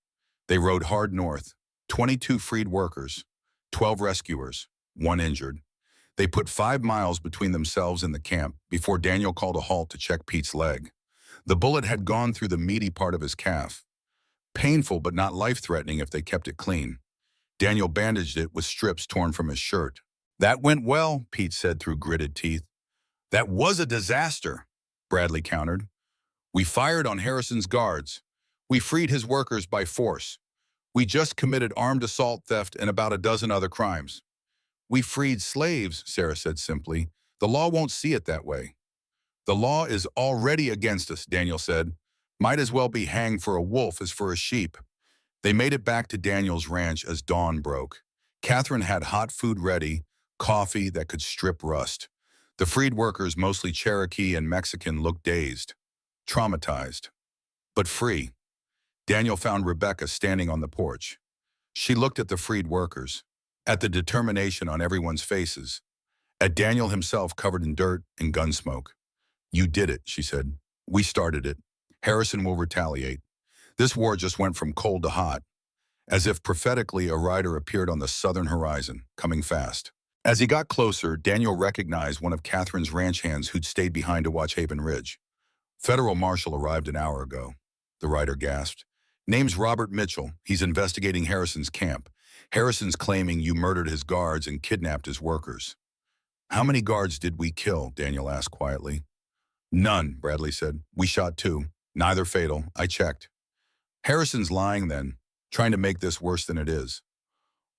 They rode hard north. 22 freed workers. 12 rescuers. 1 injured. They put 5 miles between themselves and the camp before Daniel called a halt to check Pete's leg. The bullet had gone through the meaty part of his calf. Painful but not life-threatening if they kept it clean. Daniel bandaged it with strips torn from his shirt. "That went well," Pete said through gritted teeth. "That was a disaster," Bradley countered. "We fired on Harrison's guards. We freed his workers by force. We just committed armed assault, theft, and about a dozen other crimes." "We freed slaves," Sarah said simply. "The law won't see it that way." "The law is already against us," Daniel said. "Might as well be hanged for a wolf as for a sheep." They made it back to Daniel's ranch as dawn broke. Catherine had hot food ready, coffee that could strip rust. The freed workers, mostly Cherokee and Mexican, looked dazed, traumatized, but free. Daniel found Rebecca standing on the porch. She looked at the freed workers, at the determination on everyone's faces, at Daniel himself covered in dirt and gun smoke. "You did it," she said. "We started it. Harrison will retaliate. This war just went from cold to hot." As if prophetically, a rider appeared on the southern horizon, coming fast. As he got closer, Daniel recognized one of Catherine's ranch hands who'd stayed behind to watch Haven Ridge. "Federal Marshal arrived an hour ago," the rider gasped. "Name's Robert Mitchell. He's investigating Harrison's camp. Harrison's claiming you murdered his guards and kidnapped his workers." "How many guards did we kill?" Daniel asked quietly. "None," Bradley said. "We shot 2. Neither fatal. I checked." "Harrison's lying then, trying to make this worse than it is."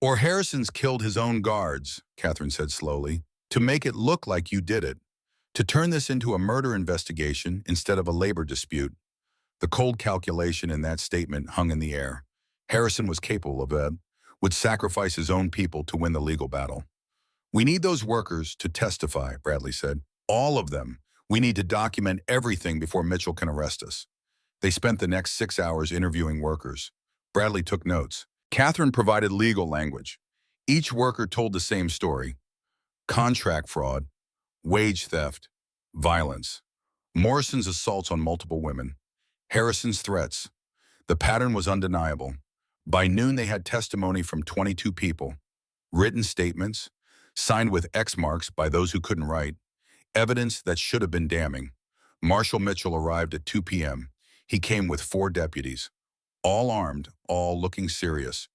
"Or Harrison's killed his own guards," Catherine said slowly, "to make it look like you did it, to turn this into a murder investigation instead of a labor dispute." The cold calculation in that statement hung in the air. Harrison was capable of that, would sacrifice his own people to win the legal battle. "We need those workers to testify," Bradley said. "All of them. We need to document everything before Mitchell can arrest us." They spent the next 6 hours interviewing workers. Bradley took notes. Catherine provided legal language. Each worker told the same story: contract fraud, wage theft, violence. Morrison's assaults on multiple women, Harrison's threats. The pattern was undeniable. By noon, they had testimony from 22 people, written statements, signed with X marks by those who couldn't write, evidence that should have been damning. Marshal Mitchell arrived at 2 p.m. He came with 4 deputies, all armed, all looking serious.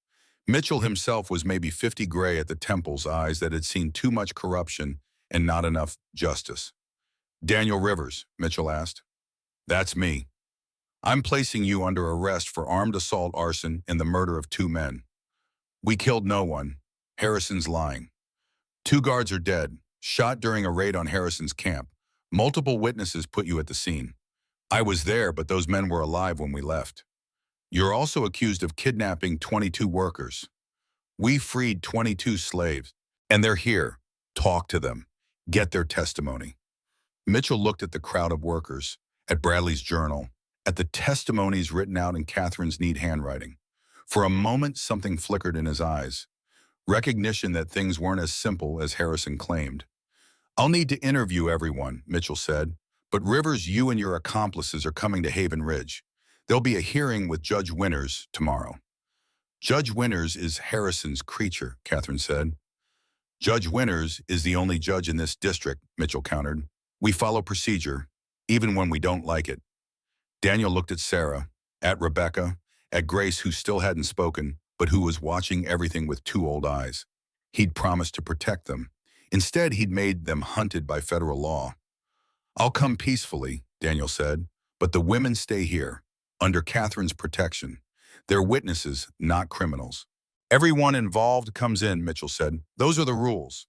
Mitchell himself was maybe 50 gray at the temples, eyes that had seen too much corruption and not enough justice. "Daniel Rivers," Mitchell asked. "That's me. I'm placing you under arrest for armed assault, arson, and the murder of 2 men. We killed no one. Harrison's lying. 2 guards are dead, shot during a raid on Harrison's camp. Multiple witnesses put you at the scene. I was there, but those men were alive when we left. You're also accused of kidnapping 22 workers. We freed 22 slaves, and they're here. Talk to them. Get their testimony." Mitchell looked at the crowd of workers, at Bradley's journal, at the testimonies written out in Catherine's neat handwriting. For a moment, something flickered in his eyes. Recognition that things weren't as simple as Harrison claimed. "I'll need to interview everyone," Mitchell said. "But Rivers, you and your accomplices are coming to Haven Ridge. There'll be a hearing with Judge Winters tomorrow." "Judge Winters is Harrison's creature," Catherine said. "Judge Winters is the only judge in this district," Mitchell countered. "We follow procedure, even when we don't like it." Daniel looked at Sarah, at Rebecca, at Grace, who still hadn't spoken, but who was watching everything with 2 old eyes. He'd promised to protect them. Instead, he'd made them hunted by federal law. "I'll come peacefully," Daniel said, "but the women stay here, under Catherine's protection. They're witnesses, not criminals." "Everyone involved comes in," Mitchell said. "Those are the rules."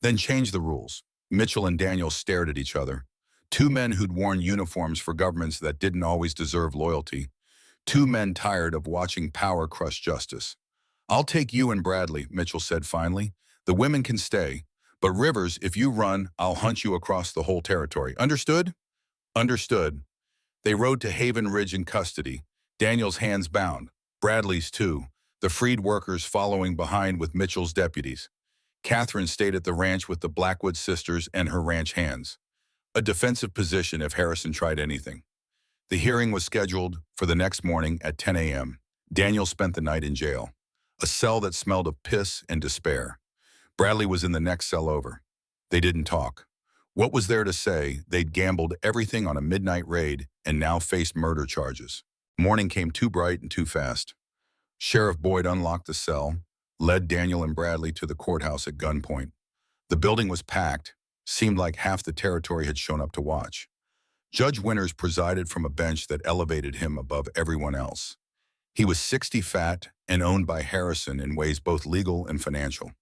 "Then change the rules." Mitchell and Daniel stared at each other. 2 men who'd worn uniforms for governments that didn't always deserve loyalty. 2 men tired of watching power crush justice. "I'll take you and Bradley," Mitchell said finally. "The women can stay. But Rivers, if you run, I'll hunt you across the whole territory. Understood?" "Understood." They rode to Haven Ridge in custody, Daniel's hands bound, Bradley's too, the freed workers following behind with Mitchell's deputies. Catherine stayed at the ranch with the Blackwood sisters and her ranch hands. A defensive position if Harrison tried anything. The hearing was scheduled for the next morning at 10 a.m. Daniel spent the night in jail, a cell that smelled of piss and despair. Bradley was in the next cell over. They didn't talk. What was there to say? They'd gambled everything on a midnight raid and now faced murder charges. Morning came too bright and too fast. Sheriff Boyd unlocked the cell, led Daniel and Bradley to the courthouse at gunpoint. The building was packed. Seemed like half the territory had shown up to watch. Judge Winters presided from a bench that elevated him above everyone else. He was 60 fat and owned by Harrison in ways both legal and financial.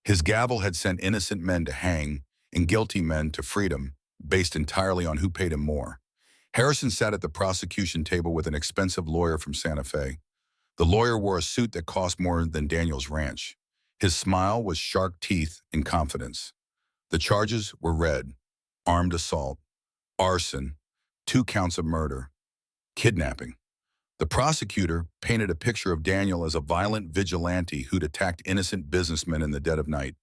His gavel had sent innocent men to hang and guilty men to freedom, based entirely on who paid him more. Harrison sat at the prosecution table with an expensive lawyer from Santa Fe. The lawyer wore a suit that cost more than Daniel's ranch. His smile was shark teeth and confidence. The charges were red: armed assault, arson, 2 counts of murder, kidnapping. The prosecutor painted a picture of Daniel as a violent vigilante who'd attacked innocent businessmen in the dead of night,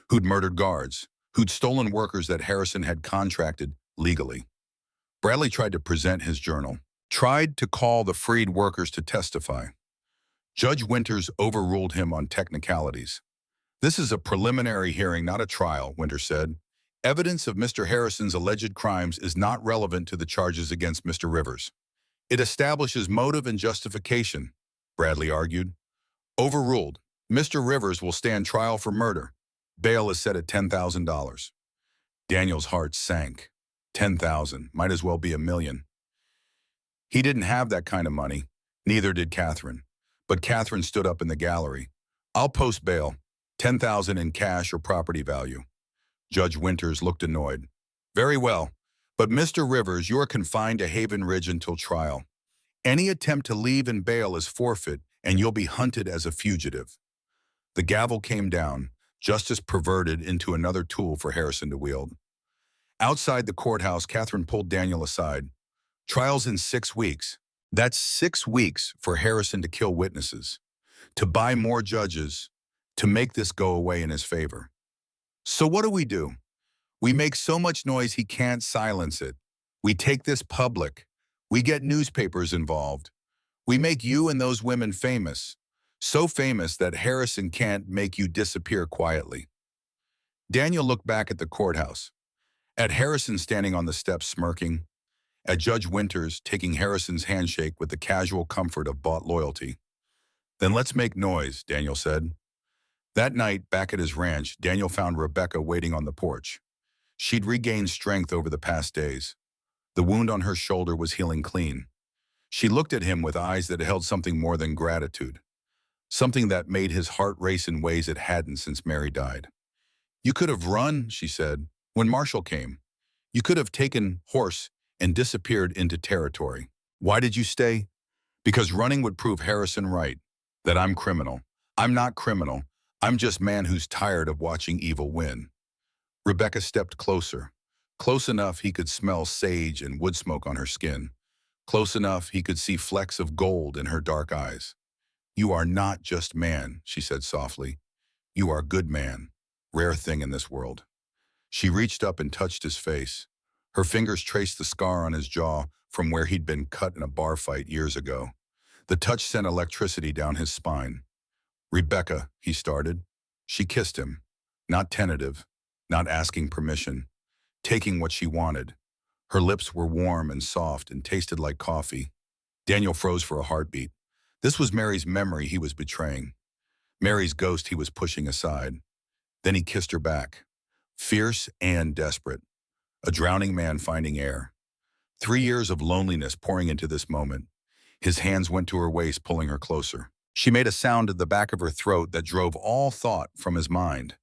who'd murdered guards, who'd stolen workers that Harrison had contracted legally. Bradley tried to present his journal, tried to call the freed workers to testify. Judge Winters overruled him on technicalities. "This is a preliminary hearing, not a trial," Winters said. "Evidence of Mr. Harrison's alleged crimes is not relevant to the charges against Mr. Rivers. It establishes motive and justification," Bradley argued. "Overruled. Mr. Rivers will stand trial for murder. Bail is set at $10,000. Daniel's heart sank. 10,000, might as well be $1 million. He didn't have that kind of money. Neither did Catherine. But Catherine stood up in the gallery. "I'll post bail. 10,000 in cash or property value." Judge Winters looked annoyed. "Very well. But Mr. Rivers, you're confined to Haven Ridge until trial. Any attempt to leave and bail is forfeit, and you'll be hunted as a fugitive." The gavel came down, justice perverted into another tool for Harrison to wield. Outside the courthouse, Catherine pulled Daniel aside. Trials in 6 weeks. That's 6 weeks for Harrison to kill witnesses, to buy more judges, to make this go away in his favor. So what do? We make so much noise he can't silence it. We take this public. We get newspapers involved. We make you and those women famous. So famous that Harrison can't make you disappear quietly. Daniel looked back at the courthouse, at Harrison standing on the steps smirking, at Judge Winters taking Harrison's handshake with the casual comfort of bought loyalty. Then let's make noise, Daniel said. That night, back at his ranch, Daniel found Rebecca waiting on the porch. She'd regained strength over the past days. The wound on her shoulder was healing clean. She looked at him with eyes that held something more than gratitude, something that made his heart race in ways it hadn't since Mary died. You could have run, she said, when Marshall came. You could have taken horse and disappeared into territory. Why did you stay? Because running would prove Harrison right, that I'm criminal. I'm not criminal. I'm just man who's tired of watching evil win. Rebecca stepped closer, close enough he could smell sage and wood smoke on her skin, close enough he could see flecks of gold in her dark eyes. You are not just man, she said softly. You are good man, rare thing in this world. She reached up and touched his face. Her fingers traced the scar on his jaw from where he'd been cut in a bar fight years ago. The touch sent electricity down his spine. Rebecca, he started. She kissed him, not tentative, not asking permission, taking what she wanted. Her lips were warm and soft and tasted like coffee. Daniel froze for a heartbeat. This was Mary's memory he was betraying, Mary's ghost he was pushing aside. Then he kissed her back, fierce and desperate, a drowning man finding air. 3 years of loneliness pouring into this moment. His hands went to her waist, pulling her closer. She made a sound at the back of her throat that drove all thought from his mind.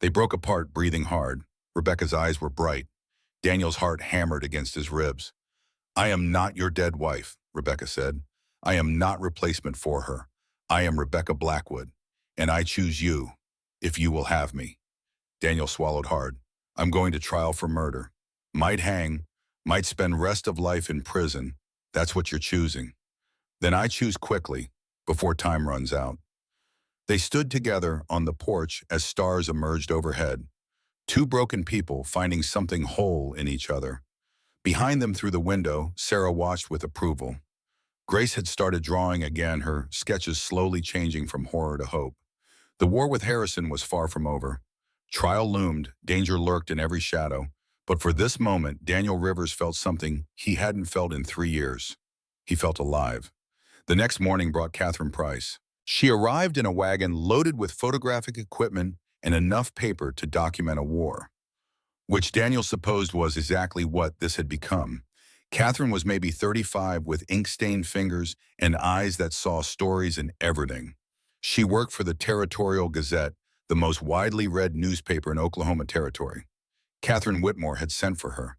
They broke apart, breathing hard. Rebecca's eyes were bright. Daniel's heart hammered against his ribs. I am not your dead wife, Rebecca said. I am not replacement for her. I am Rebecca Blackwood, and I choose you, if you will have me. Daniel swallowed hard. I'm going to trial for murder. Might hang, might spend rest of life in prison. That's what you're choosing. Then I choose quickly, before time runs out. They stood together on the porch as stars emerged overhead. Two broken people finding something whole in each other. Behind them through the window, Sarah watched with approval. Grace had started drawing again, her sketches slowly changing from horror to hope. The war with Harrison was far from over. Trial loomed, danger lurked in every shadow. But for this moment, Daniel Rivers felt something he hadn't felt in 3 years. He felt alive. The next morning brought Catherine Price. She arrived in a wagon loaded with photographic equipment and enough paper to document a war, which Daniel supposed was exactly what this had become. Catherine was maybe 35 with ink-stained fingers and eyes that saw stories in everything. She worked for the Territorial Gazette, the most widely read newspaper in Oklahoma Territory. Catherine Whitmore had sent for her.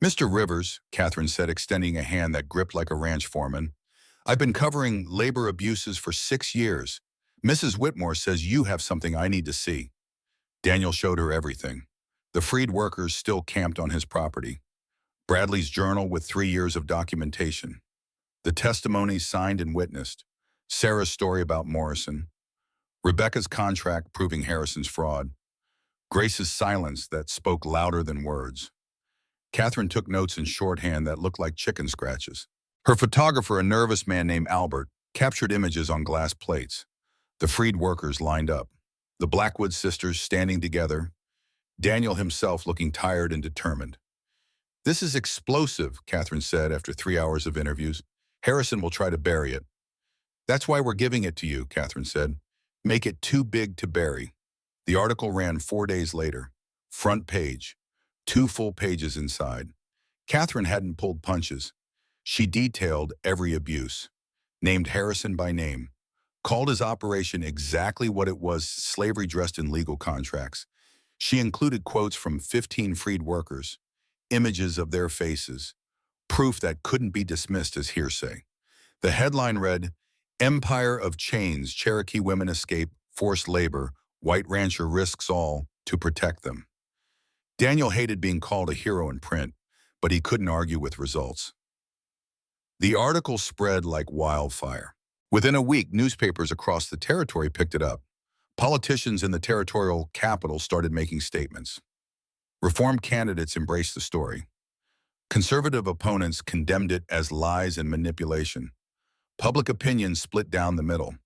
Mr. Rivers, Catherine said, extending a hand that gripped like a ranch foreman, I've been covering labor abuses for 6 years. Mrs. Whitmore says you have something I need to see. Daniel showed her everything. The freed workers still camped on his property. Bradley's journal with 3 years of documentation. The testimonies signed and witnessed. Sarah's story about Morrison. Rebecca's contract proving Harrison's fraud. Grace's silence that spoke louder than words. Catherine took notes in shorthand that looked like chicken scratches. Her photographer, a nervous man named Albert, captured images on glass plates. The freed workers lined up. The Blackwood sisters standing together. Daniel himself looking tired and determined. This is explosive, Catherine said after 3 hours of interviews. Harrison will try to bury it. That's why we're giving it to you, Catherine said. Make it too big to bury. The article ran 4 days later. Front page. 2 full pages inside. Catherine hadn't pulled punches. She detailed every abuse. Named Harrison by name. Called his operation exactly what it was, slavery dressed in legal contracts. She included quotes from 15 freed workers, images of their faces, proof that couldn't be dismissed as hearsay. The headline read, Empire of Chains, Cherokee Women Escape, Forced Labor, White Rancher Risks All to Protect Them. Daniel hated being called a hero in print, but he couldn't argue with results. The article spread like wildfire. Within a week, newspapers across the territory picked it up. Politicians in the territorial capital started making statements. Reform candidates embraced the story. Conservative opponents condemned it as lies and manipulation. Public opinion split down the middle.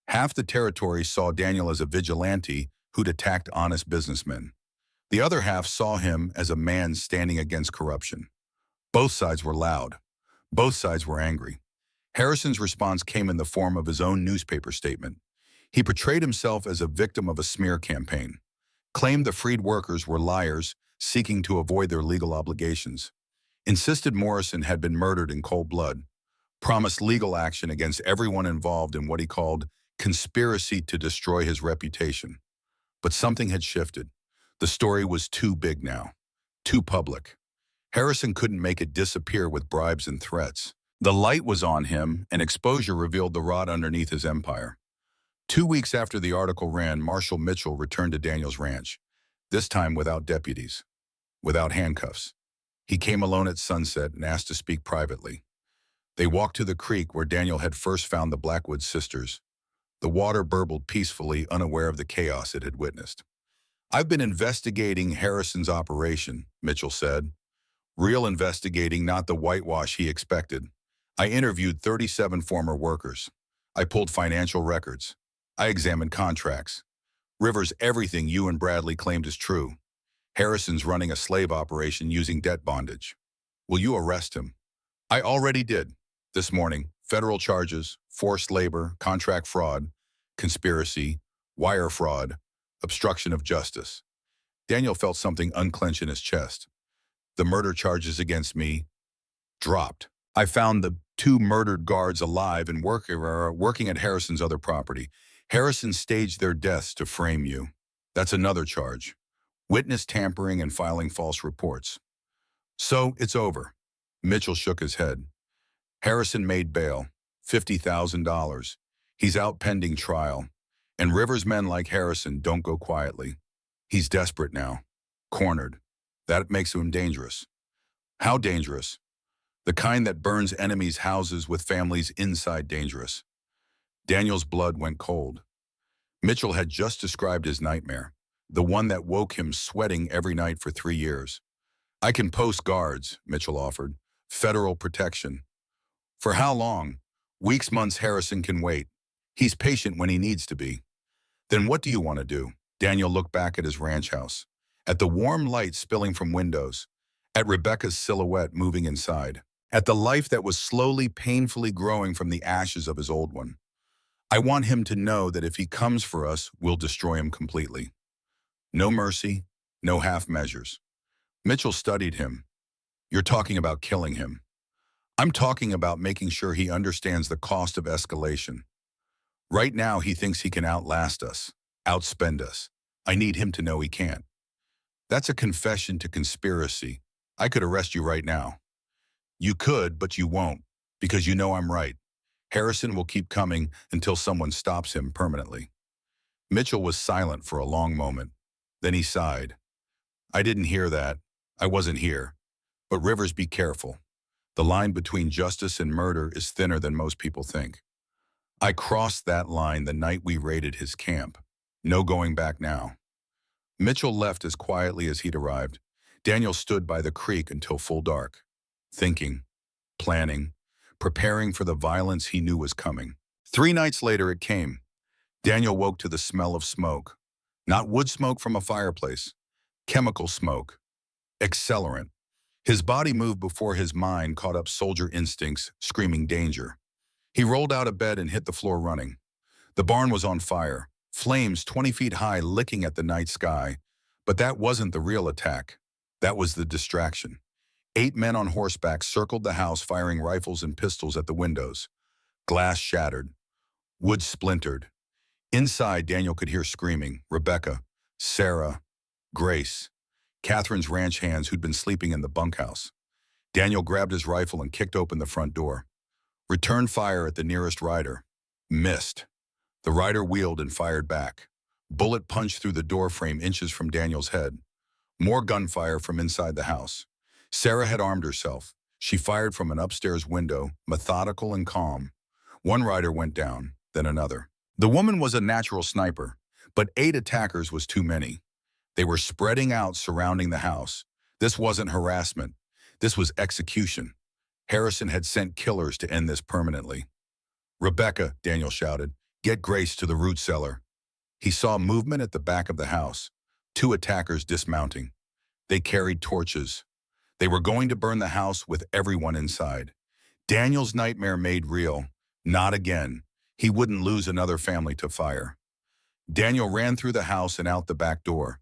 Half the territory saw Daniel as a vigilante who'd attacked honest businessmen. The other half saw him as a man standing against corruption. Both sides were loud. Both sides were angry. Harrison's response came in the form of his own newspaper statement. He portrayed himself as a victim of a smear campaign, claimed the freed workers were liars seeking to avoid their legal obligations, insisted Morrison had been murdered in cold blood, promised legal action against everyone involved in what he called conspiracy to destroy his reputation. But something had shifted. The story was too big now, too public. Harrison couldn't make it disappear with bribes and threats. The light was on him, and exposure revealed the rot underneath his empire. 2 weeks after the article ran, Marshal Mitchell returned to Daniel's ranch, this time without deputies, without handcuffs. He came alone at sunset and asked to speak privately. They walked to the creek where Daniel had first found the Blackwood sisters. The water burbled peacefully, unaware of the chaos it had witnessed. "I've been investigating Harrison's operation," Mitchell said. "Real investigating, not the whitewash he expected. I interviewed 37 former workers. I pulled financial records. I examined contracts. Rivers, everything you and Bradley claimed is true. Harrison's running a slave operation using debt bondage. Will you arrest him?" "I already did. This morning. Federal charges, forced labor, contract fraud, conspiracy, wire fraud, obstruction of justice." Daniel felt something unclench in his chest. "The murder charges against me dropped. I found the 2 murdered guards alive and working at Harrison's other property. Harrison staged their deaths to frame you. That's another charge. Witness tampering and filing false reports." "So it's over." Mitchell shook his head. "Harrison made bail, $50,000. He's out pending trial. And Rivers' men like Harrison don't go quietly. He's desperate now, cornered. That makes him dangerous." "How dangerous?" "The kind that burns enemies' houses with families inside dangerous." Daniel's blood went cold. Mitchell had just described his nightmare, the one that woke him sweating every night for 3 years. "I can post guards," Mitchell offered. "Federal protection." "For how long?" "Weeks, months. Harrison can wait. He's patient when he needs to be." "Then what do you want to do?" Daniel looked back at his ranch house, at the warm light spilling from windows, at Rebecca's silhouette moving inside, at the life that was slowly, painfully growing from the ashes of his old one. "I want him to know that if he comes for us, we'll destroy him completely. No mercy, no half measures." Mitchell studied him. "You're talking about killing him." "I'm talking about making sure he understands the cost of escalation. Right now, he thinks he can outlast us, outspend us. I need him to know he can't." "That's a confession to conspiracy. I could arrest you right now." "You could, but you won't, because you know I'm right. Harrison will keep coming until someone stops him permanently." Mitchell was silent for a long moment. Then he sighed. "I didn't hear that. I wasn't here. But Rivers, be careful. The line between justice and murder is thinner than most people think. I crossed that line the night we raided his camp. No going back now." Mitchell left as quietly as he'd arrived. Daniel stood by the creek until full dark, thinking, planning, preparing for the violence he knew was coming. 3 nights later it came. Daniel woke to the smell of smoke. Not wood smoke from a fireplace. Chemical smoke. Accelerant. His body moved before his mind caught up soldier instincts, screaming danger. He rolled out of bed and hit the floor running. The barn was on fire, flames 20 feet high licking at the night sky. But that wasn't the real attack. That was the distraction. 8 men on horseback circled the house firing rifles and pistols at the windows. Glass shattered. Wood splintered. Inside, Daniel could hear screaming. Rebecca, Sarah, Grace, Catherine's ranch hands who'd been sleeping in the bunkhouse. Daniel grabbed his rifle and kicked open the front door. Returned fire at the nearest rider. Missed. The rider wheeled and fired back. Bullet punched through the door frame inches from Daniel's head. More gunfire from inside the house. Sarah had armed herself. She fired from an upstairs window, methodical and calm. One rider went down, then another. The woman was a natural sniper, but 8 attackers was too many. They were spreading out surrounding the house. This wasn't harassment. This was execution. Harrison had sent killers to end this permanently. "Rebecca," Daniel shouted, "get Grace to the root cellar." He saw movement at the back of the house. 2 attackers dismounting. They carried torches. They were going to burn the house with everyone inside. Daniel's nightmare made real. Not again. He wouldn't lose another family to fire. Daniel ran through the house and out the back door.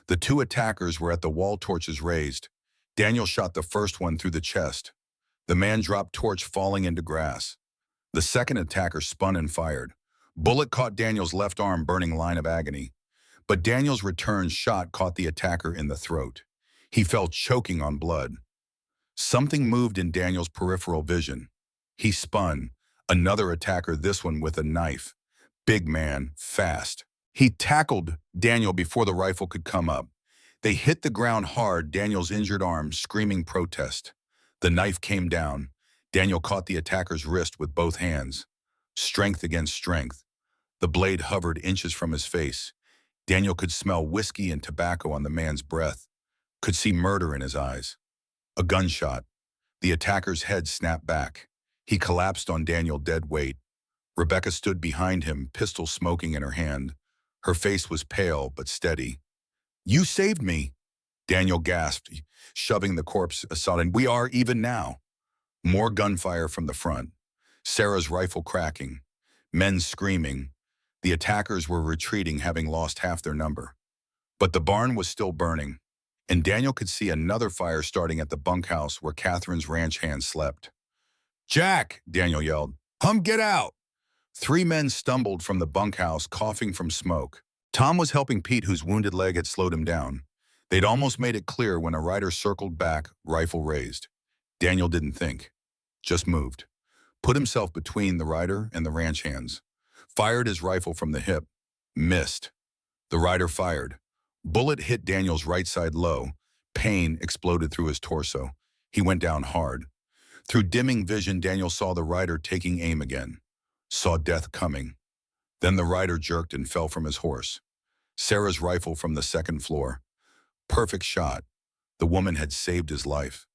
The 2 attackers were at the wall, torches raised. Daniel shot the first one through the chest. The man dropped torch, falling into grass. The second attacker spun and fired. Bullet caught Daniel's left arm, burning line of agony. But Daniel's return shot caught the attacker in the throat. He fell choking on blood. Something moved in Daniel's peripheral vision. He spun. Another attacker, this one with a knife. Big man, fast. He tackled Daniel before the rifle could come up. They hit the ground hard, Daniel's injured arm screaming protest. The knife came down. Daniel caught the attacker's wrist with both hands. Strength against strength. The blade hovered inches from his face. Daniel could smell whiskey and tobacco on the man's breath. Could see murder in his eyes. A gunshot. The attacker's head snapped back. He collapsed on Daniel, dead weight. Rebecca stood behind him, pistol smoking in her hand. Her face was pale but steady. "You saved me," Daniel gasped, shoving the corpse aside. "And we are even now." More gunfire from the front. Sarah's rifle cracking. Men screaming. The attackers were retreating, having lost half their number. But the barn was still burning, and Daniel could see another fire starting at the bunkhouse where Catherine's ranch hand slept. "Jack!" Daniel yelled. Get out!" 3 men stumbled from the bunkhouse, coughing from smoke. Tom was helping Pete, whose wounded leg had slowed him down. They'd almost made it clear when a rider circled back, rifle raised. Daniel didn't think, just moved. Put himself between the rider and the ranch hands. Fired his rifle from the hip. Missed. The rider fired. Bullet hit Daniel's right side low. Pain exploded through his torso. He went down hard. Through dimming vision, Daniel saw the rider taking aim again. Saw death coming. Then the rider jerked and fell from his horse. Sarah's rifle from the second floor. Perfect shot. The woman had saved his life.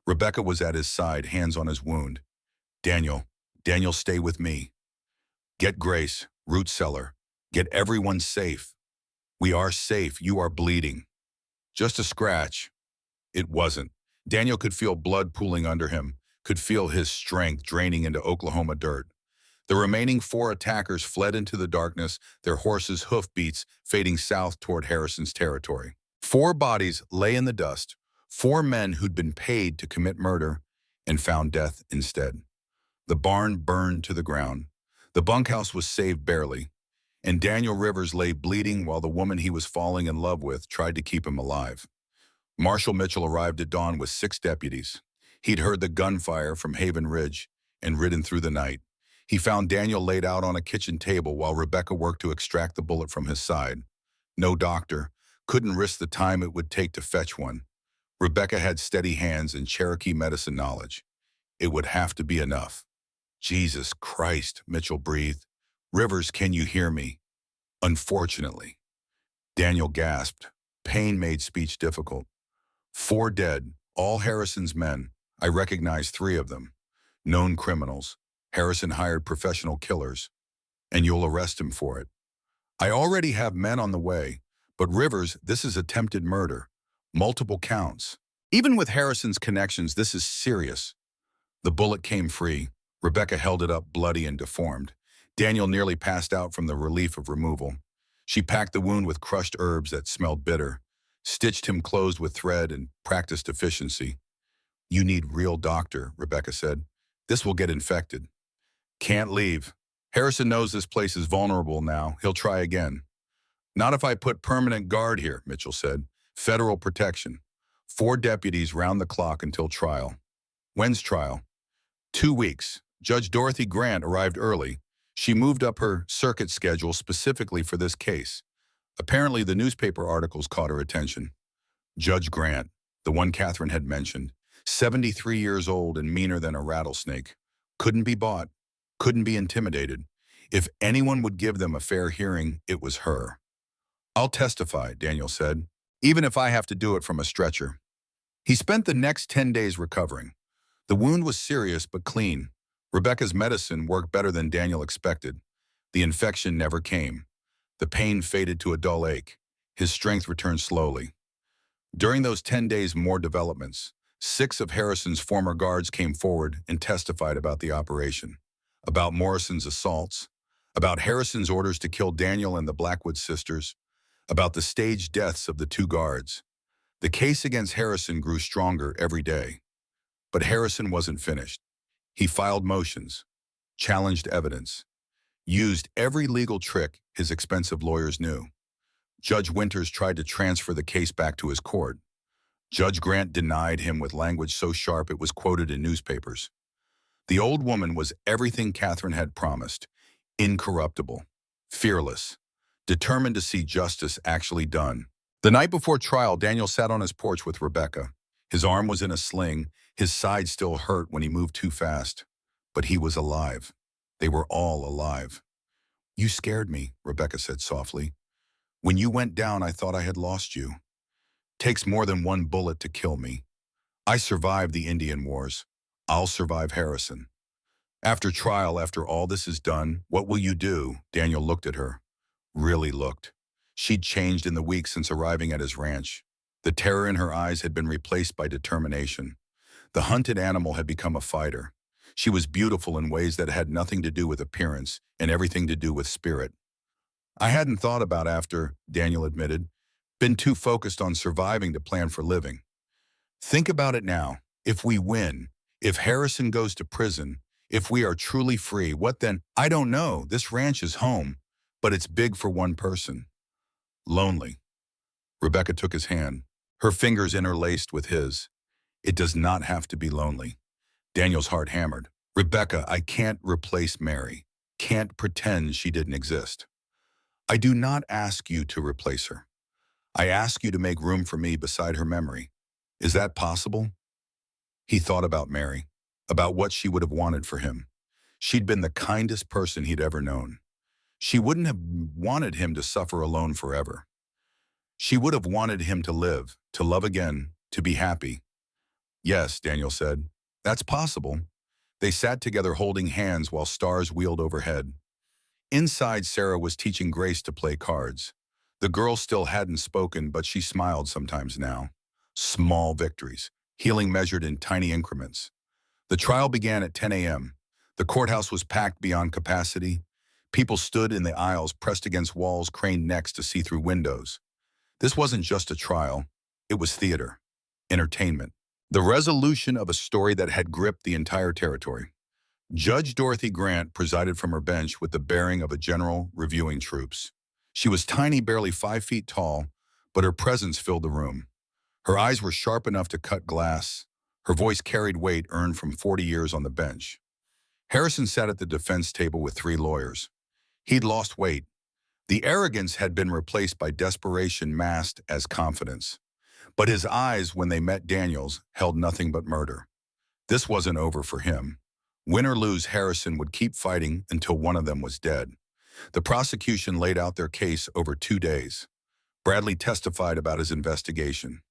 Rebecca was at his side, hands on his wound. Daniel, stay with me. Get Grace, root cellar. Get everyone safe. We are safe. You are bleeding. Just a scratch. It wasn't. Daniel could feel blood pooling under him, could feel his strength draining into Oklahoma dirt. The remaining 4 attackers fled into the darkness, their horses' hoofbeats fading south toward Harrison's territory. 4 bodies lay in the dust, 4 men who'd been paid to commit murder and found death instead. The barn burned to the ground. The bunkhouse was saved barely, and Daniel Rivers lay bleeding while the woman he was falling in love with tried to keep him alive. Marshal Mitchell arrived at dawn with 6 deputies. He'd heard the gunfire from Haven Ridge and ridden through the night. He found Daniel laid out on a kitchen table while Rebecca worked to extract the bullet from his side. No doctor, couldn't risk the time it would take to fetch one. Rebecca had steady hands and Cherokee medicine knowledge. It would have to be enough. "Jesus Christ," Mitchell breathed. "Rivers, can you hear me?" "Unfortunately." Daniel gasped. Pain made speech difficult. 4 dead, all Harrison's men. I recognized 3 of them. Known criminals. Harrison hired professional killers. And you'll arrest him for it. I already have men on the way. But Rivers, this is attempted murder. Multiple counts. Even with Harrison's connections, this is serious. The bullet came free. Rebecca held it up, bloody and deformed. Daniel nearly passed out from the relief of removal. She packed the wound with crushed herbs that smelled bitter, stitched him closed with thread, and practiced efficiency. "You need real doctor," Rebecca said. "This will get infected." "Can't leave. Harrison knows this place is vulnerable now. He'll try again." "Not if I put permanent guard here," Mitchell said. "Federal protection. 4 deputies round the clock until trial." "When's trial?" 2 weeks. Judge Dorothy Grant arrived early. She moved up her circuit schedule specifically for this case. Apparently, the newspaper articles caught her attention. Judge Grant, the one Catherine had mentioned, 73 years old and meaner than a rattlesnake. Couldn't be bought, couldn't be intimidated. If anyone would give them a fair hearing, it was her. I'll testify, Daniel said, even if I have to do it from a stretcher. He spent the next 10 days recovering. The wound was serious but clean. Rebecca's medicine worked better than Daniel expected. The infection never came. The pain faded to a dull ache. His strength returned slowly. During those 10 days, more developments. 6 of Harrison's former guards came forward and testified about the operation, about Morrison's assaults, about Harrison's orders to kill Daniel and the Blackwood sisters, about the staged deaths of the 2 guards. The case against Harrison grew stronger every day. But Harrison wasn't finished. He filed motions, challenged evidence, used every legal trick his expensive lawyers knew. Judge Winters tried to transfer the case back to his court. Judge Grant denied him with language so sharp it was quoted in newspapers. The old woman was everything Catherine had promised: incorruptible, fearless, determined to see justice actually done. The night before trial, Daniel sat on his porch with Rebecca. His arm was in a sling, his side still hurt when he moved too fast. But he was alive. They were all alive. "You scared me," Rebecca said softly. "When you went down, I thought I had lost you. Takes more than one bullet to kill me. I survived the Indian Wars. I'll survive Harrison." "After trial, after all this is done, what will you do?" Daniel looked at her. Really looked. She'd changed in the weeks since arriving at his ranch. The terror in her eyes had been replaced by determination. The hunted animal had become a fighter. She was beautiful in ways that had nothing to do with appearance and everything to do with spirit. "I hadn't thought about after," Daniel admitted. "Been too focused on surviving to plan for living. Think about it now. If we win, if Harrison goes to prison, if we are truly free, what then? I don't know. This ranch is home, but it's big for one person. Lonely." Rebecca took his hand, her fingers interlaced with his. "It does not have to be lonely." Daniel's heart hammered. "Rebecca, I can't replace Mary. Can't pretend she didn't exist. I do not ask you to replace her. I ask you to make room for me beside her memory. Is that possible?" He thought about Mary, about what she would have wanted for him. She'd been the kindest person he'd ever known. She wouldn't have wanted him to suffer alone forever. She would have wanted him to live, to love again, to be happy. "Yes," Daniel said, "that's possible." They sat together holding hands while stars wheeled overhead. Inside, Sarah was teaching Grace to play cards. The girl still hadn't spoken, but she smiled sometimes now. Small victories, healing measured in tiny increments. The trial began at 10 a.m. The courthouse was packed beyond capacity. People stood in the aisles, pressed against walls, craned necks to see through windows. This wasn't just a trial. It was theater, entertainment, the resolution of a story that had gripped the entire territory. Judge Dorothy Grant presided from her bench with the bearing of a general reviewing troops. She was tiny, barely 5 feet tall, but her presence filled the room. Her eyes were sharp enough to cut glass. Her voice carried weight earned from 40 years on the bench. Harrison sat at the defense table with 3 lawyers. He'd lost weight. The arrogance had been replaced by desperation masked as confidence. But his eyes, when they met Daniel's, held nothing but murder. This wasn't over for him. Win or lose, Harrison would keep fighting until one of them was dead. The prosecution laid out their case over 2 days. Bradley testified about his investigation.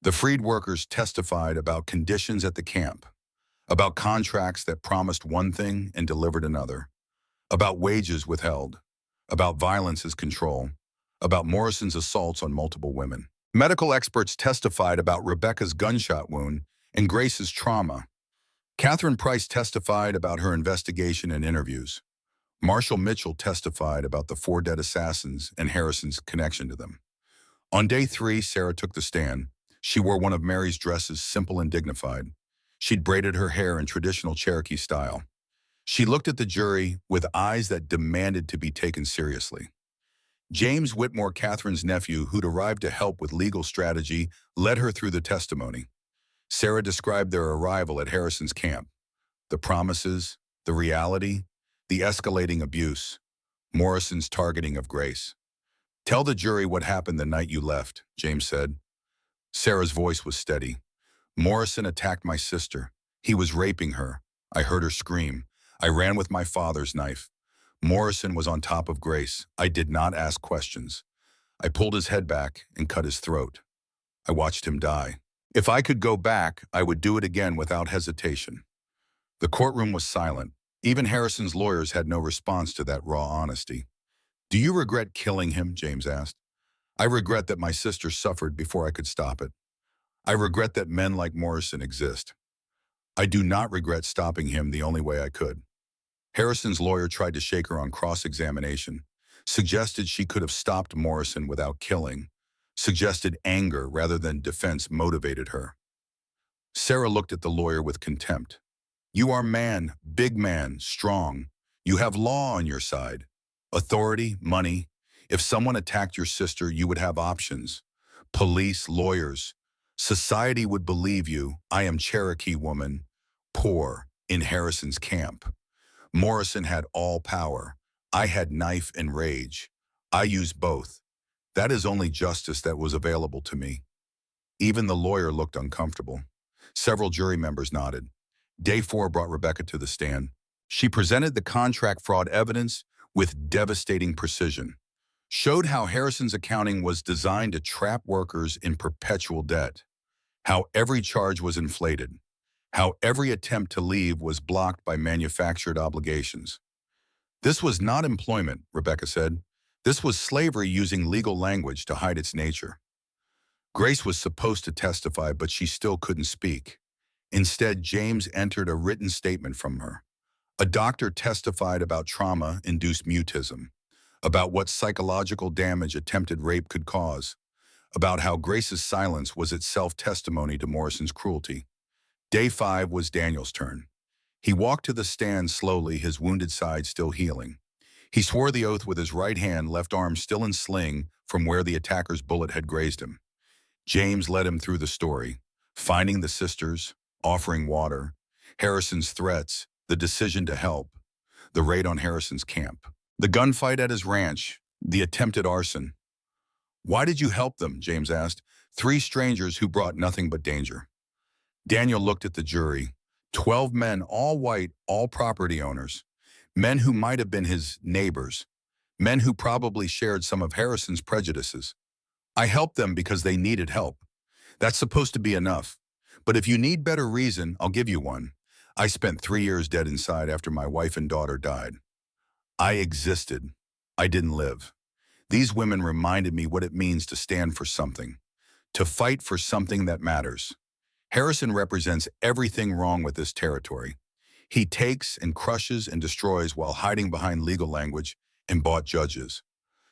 The freed workers testified about conditions at the camp, about contracts that promised one thing and delivered another, about wages withheld, about violence as control, about Morrison's assaults on multiple women. Medical experts testified about Rebecca's gunshot wound and Grace's trauma. Catherine Price testified about her investigation and interviews. Marshall Mitchell testified about the 4 dead assassins and Harrison's connection to them. On day 3, Sarah took the stand. She wore one of Mary's dresses, simple and dignified. She'd braided her hair in traditional Cherokee style. She looked at the jury with eyes that demanded to be taken seriously. James Whitmore, Catherine's nephew, who'd arrived to help with legal strategy, led her through the testimony. Sarah described their arrival at Harrison's camp, the promises, the reality, the escalating abuse, Morrison's targeting of Grace. "Tell the jury what happened the night you left," James said. Sarah's voice was steady. Morrison attacked my sister. He was raping her. I heard her scream. I ran with my father's knife. Morrison was on top of Grace. I did not ask questions. I pulled his head back and cut his throat. I watched him die. If I could go back, I would do it again without hesitation. The courtroom was silent. Even Harrison's lawyers had no response to that raw honesty. "Do you regret killing him?" James asked. "I regret that my sister suffered before I could stop it. I regret that men like Morrison exist. I do not regret stopping him the only way I could." Harrison's lawyer tried to shake her on cross-examination, suggested she could have stopped Morrison without killing, suggested anger rather than defense motivated her. Sarah looked at the lawyer with contempt. "You are man, big man, strong. You have law on your side. Authority, money. If someone attacked your sister, you would have options. Police, lawyers. Society would believe you. I am Cherokee woman, poor, in Harrison's camp. Morrison had all power. I had knife and rage. I used both. That is only justice that was available to me." Even the lawyer looked uncomfortable. Several jury members nodded. Day 4 brought Rebecca to the stand. She presented the contract fraud evidence with devastating precision, showed how Harrison's accounting was designed to trap workers in perpetual debt, how every charge was inflated, how every attempt to leave was blocked by manufactured obligations. "This was not employment," Rebecca said. "This was slavery using legal language to hide its nature." Grace was supposed to testify, but she still couldn't speak. Instead, James entered a written statement from her. A doctor testified about trauma-induced mutism, about what psychological damage attempted rape could cause, about how Grace's silence was itself testimony to Morrison's cruelty. Day 5 was Daniel's turn. He walked to the stand slowly, his wounded side still healing. He swore the oath with his right hand, left arm still in sling from where the attacker's bullet had grazed him. James led him through the story, finding the sisters, offering water, Harrison's threats, the decision to help, the raid on Harrison's camp, the gunfight at his ranch, the attempted arson. "Why did you help them?" James asked. "3 strangers who brought nothing but danger." Daniel looked at the jury. 12 men, all white, all property owners. Men who might have been his neighbors. Men who probably shared some of Harrison's prejudices. "I helped them because they needed help. That's supposed to be enough. But if you need better reason, I'll give you one. I spent 3 years dead inside after my wife and daughter died. I existed. I didn't live. These women reminded me what it means to stand for something, to fight for something that matters." Harrison represents everything wrong with this territory. He takes and crushes and destroys while hiding behind legal language and bought judges.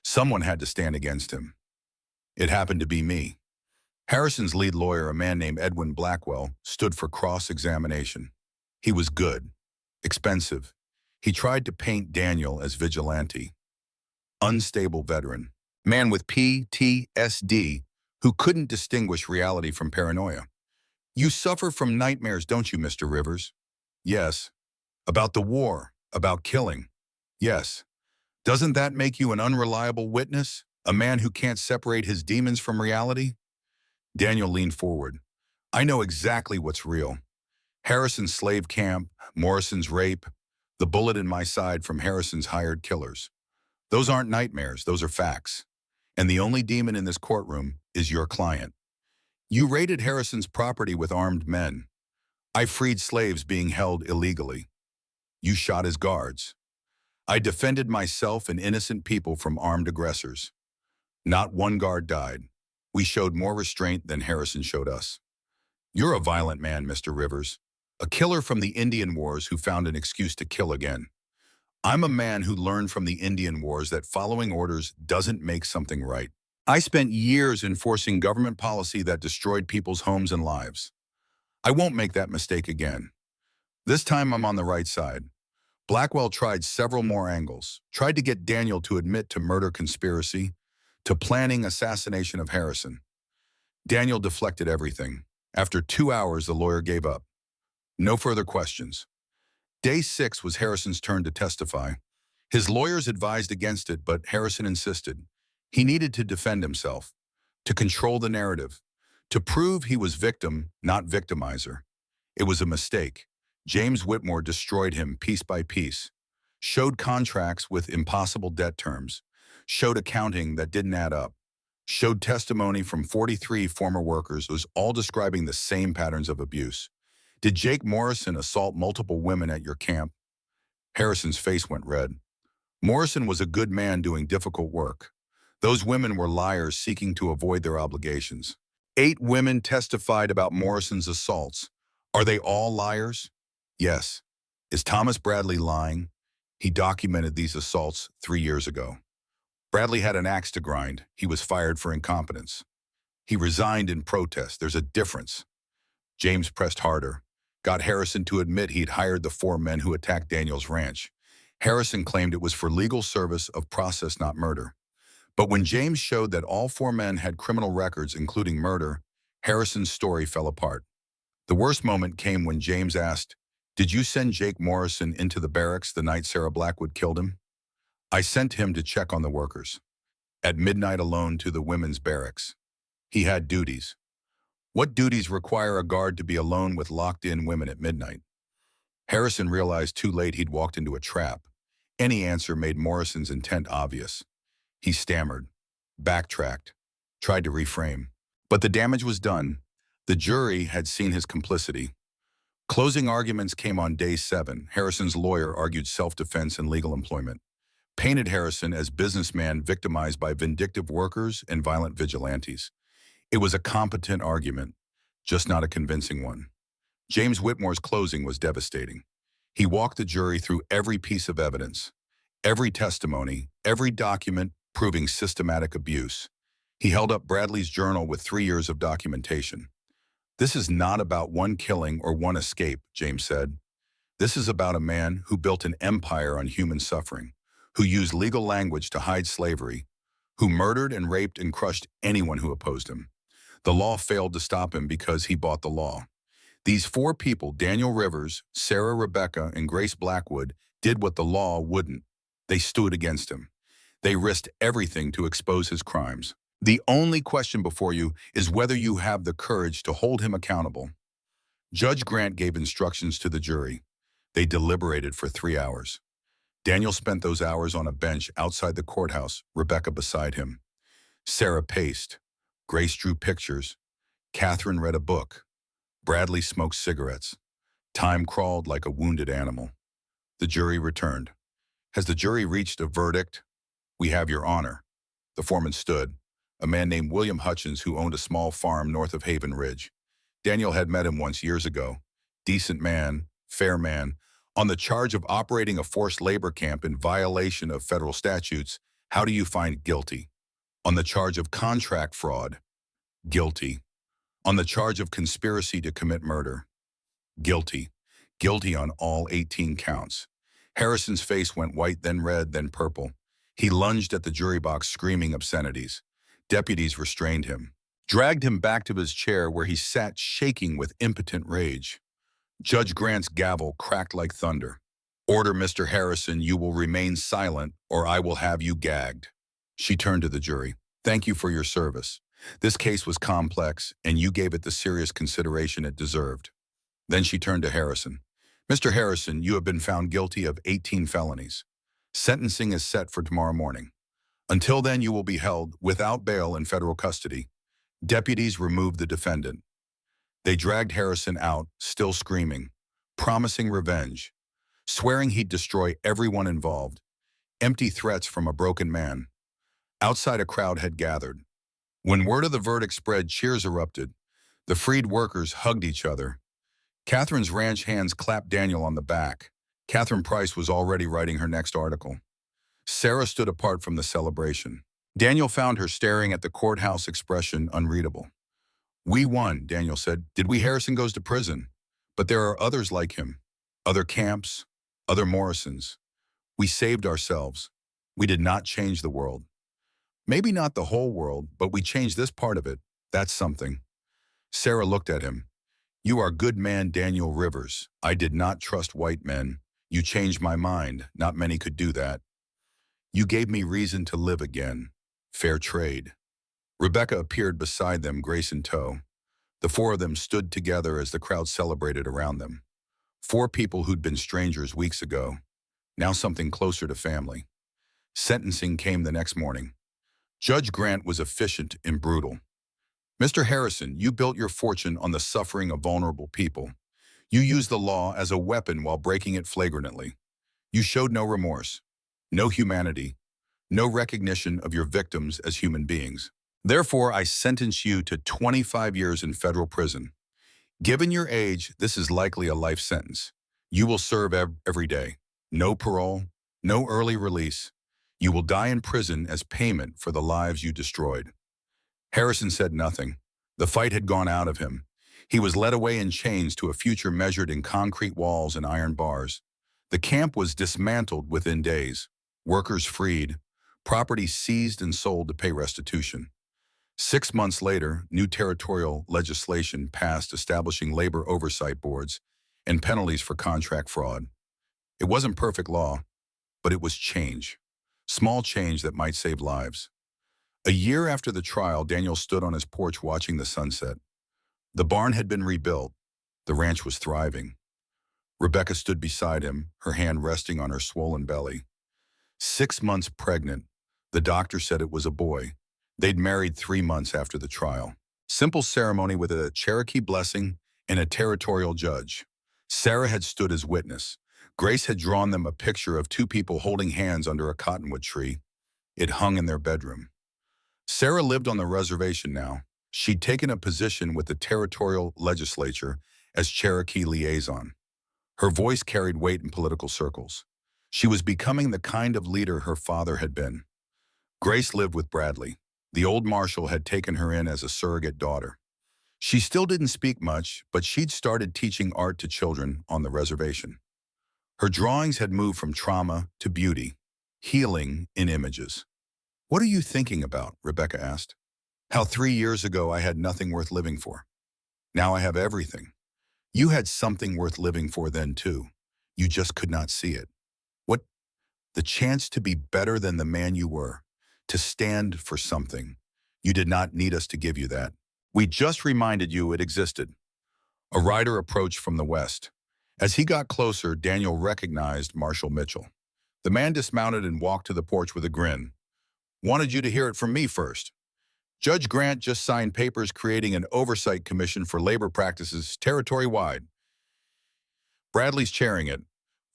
Someone had to stand against him. It happened to be me. Harrison's lead lawyer, a man named Edwin Blackwell, stood for cross-examination. He was good, expensive. He tried to paint Daniel as vigilante, unstable veteran, man with PTSD who couldn't distinguish reality from paranoia. "You suffer from nightmares, don't you, Mr. Rivers?" "Yes." "About the war, about killing?" "Yes." "Doesn't that make you an unreliable witness, a man who can't separate his demons from reality?" Daniel leaned forward. "I know exactly what's real. Harrison's slave camp, Morrison's rape, the bullet in my side from Harrison's hired killers. Those aren't nightmares, those are facts. And the only demon in this courtroom is your client. You raided Harrison's property with armed men. I freed slaves being held illegally. You shot his guards. I defended myself and innocent people from armed aggressors. Not one guard died. We showed more restraint than Harrison showed us. You're a violent man, Mr. Rivers. A killer from the Indian Wars who found an excuse to kill again. I'm a man who learned from the Indian Wars that following orders doesn't make something right. I spent years enforcing government policy that destroyed people's homes and lives. I won't make that mistake again. This time I'm on the right side. Blackwell tried several more angles, tried to get Daniel to admit to murder conspiracy, to planning assassination of Harrison. Daniel deflected everything. After 2 hours, the lawyer gave up. No further questions. Day 6 was Harrison's turn to testify. His lawyers advised against it, but Harrison insisted. He needed to defend himself, to control the narrative, to prove he was victim, not victimizer. It was a mistake. James Whitmore destroyed him piece by piece, showed contracts with impossible debt terms, showed accounting that didn't add up, showed testimony from 43 former workers who was all describing the same patterns of abuse. Did Jake Morrison assault multiple women at your camp? Harrison's face went red. Morrison was a good man doing difficult work. Those women were liars seeking to avoid their obligations. 8 women testified about Morrison's assaults. Are they all liars? Yes. Is Thomas Bradley lying? He documented these assaults 3 years ago. Bradley had an axe to grind. He was fired for incompetence. He resigned in protest. There's a difference. James pressed harder, got Harrison to admit he'd hired the 4 men who attacked Daniel's ranch. Harrison claimed it was for legal service of process, not murder. But when James showed that all 4 men had criminal records, including murder, Harrison's story fell apart. The worst moment came when James asked, "Did you send Jake Morrison into the barracks the night Sarah Blackwood killed him?" "I sent him to check on the workers. At midnight alone to the women's barracks. He had duties." "What duties require a guard to be alone with locked-in women at midnight?" Harrison realized too late he'd walked into a trap. Any answer made Morrison's intent obvious. He stammered, backtracked, tried to reframe. But the damage was done. The jury had seen his complicity. Closing arguments came on day 7. Harrison's lawyer argued self-defense and legal employment, painted Harrison as businessman victimized by vindictive workers and violent vigilantes. It was a competent argument, just not a convincing one. James Whitmore's closing was devastating. He walked the jury through every piece of evidence, every testimony, every document proving systematic abuse. He held up Bradley's journal with 3 years of documentation. "This is not about one killing or one escape," James said. "This is about a man who built an empire on human suffering, who used legal language to hide slavery, who murdered and raped and crushed anyone who opposed him. The law failed to stop him because he bought the law. These 4 people, Daniel Rivers, Sarah Rebecca, and Grace Blackwood, did what the law wouldn't. They stood against him. They risked everything to expose his crimes. The only question before you is whether you have the courage to hold him accountable." Judge Grant gave instructions to the jury. They deliberated for 3 hours. Daniel spent those hours on a bench outside the courthouse, Rebecca beside him. Sarah paced. Grace drew pictures. Catherine read a book. Bradley smoked cigarettes. Time crawled like a wounded animal. The jury returned. "Has the jury reached a verdict?" "We have your honor." The foreman stood, a man named William Hutchins who owned a small farm north of Haven Ridge. Daniel had met him once years ago. Decent man, fair man. On the charge of operating a forced labor camp in violation of federal statutes, how do you find guilty? On the charge of contract fraud, guilty. On the charge of conspiracy to commit murder, guilty. Guilty on all 18 counts. Harrison's face went white, then red, then purple. He lunged at the jury box screaming obscenities. Deputies restrained him, dragged him back to his chair where he sat shaking with impotent rage. Judge Grant's gavel cracked like thunder. "Order, Mr. Harrison, you will remain silent or I will have you gagged." She turned to the jury. "Thank you for your service. This case was complex and you gave it the serious consideration it deserved." Then she turned to Harrison. "Mr. Harrison, you have been found guilty of 18 felonies. Sentencing is set for tomorrow morning. Until then, you will be held without bail in federal custody." Deputies removed the defendant. They dragged Harrison out, still screaming, promising revenge, swearing he'd destroy everyone involved. Empty threats from a broken man. Outside, a crowd had gathered. When word of the verdict spread, cheers erupted. The freed workers hugged each other. Catherine's ranch hands clapped Daniel on the back. Catherine Price was already writing her next article. Sarah stood apart from the celebration. Daniel found her staring at the courthouse, expression unreadable. "We won," Daniel said. "Did we? Harrison goes to prison. But there are others like him. Other camps, other Morrisons. We saved ourselves. We did not change the world. Maybe not the whole world, but we changed this part of it. That's something." Sarah looked at him. "You are good man Daniel Rivers. I did not trust white men. You changed my mind. Not many could do that. You gave me reason to live again. Fair trade." Rebecca appeared beside them, Grace in tow. The four of them stood together as the crowd celebrated around them. Four people who'd been strangers weeks ago, now something closer to family. Sentencing came the next morning. Judge Grant was efficient and brutal. Mr. Harrison, you built your fortune on the suffering of vulnerable people. You used the law as a weapon while breaking it flagrantly. You showed no remorse, no humanity, no recognition of your victims as human beings. Therefore, I sentence you to 25 years in federal prison. Given your age, this is likely a life sentence. You will serve every day. No parole, no early release. You will die in prison as payment for the lives you destroyed. Harrison said nothing. The fight had gone out of him. He was led away in chains to a future measured in concrete walls and iron bars. The camp was dismantled within days. Workers freed. Property seized and sold to pay restitution. 6 months later, new territorial legislation passed establishing labor oversight boards and penalties for contract fraud. It wasn't perfect law, but it was change. Small change that might save lives. A year after the trial, Daniel stood on his porch watching the sunset. The barn had been rebuilt. The ranch was thriving. Rebecca stood beside him, her hand resting on her swollen belly. 6 months pregnant. The doctor said it was a boy. They'd married 3 months after the trial. Simple ceremony with a Cherokee blessing and a territorial judge. Sarah had stood as witness. Grace had drawn them a picture of two people holding hands under a cottonwood tree. It hung in their bedroom. Sarah lived on the reservation now. She'd taken a position with the territorial legislature as Cherokee liaison. Her voice carried weight in political circles. She was becoming the kind of leader her father had been. Grace lived with Bradley. The old marshal had taken her in as a surrogate daughter. She still didn't speak much, but she'd started teaching art to children on the reservation. Her drawings had moved from trauma to beauty, healing in images. "What are you thinking about?" Rebecca asked. "How 3 years ago I had nothing worth living for. Now I have everything. You had something worth living for then too. You just could not see it. What? The chance to be better than the man you were, to stand for something. You did not need us to give you that. We just reminded you it existed." A rider approached from the west. As he got closer, Daniel recognized Marshal Mitchell. The man dismounted and walked to the porch with a grin. "Wanted you to hear it from me first. Judge Grant just signed papers creating an oversight commission for labor practices territory-wide. Bradley's chairing it.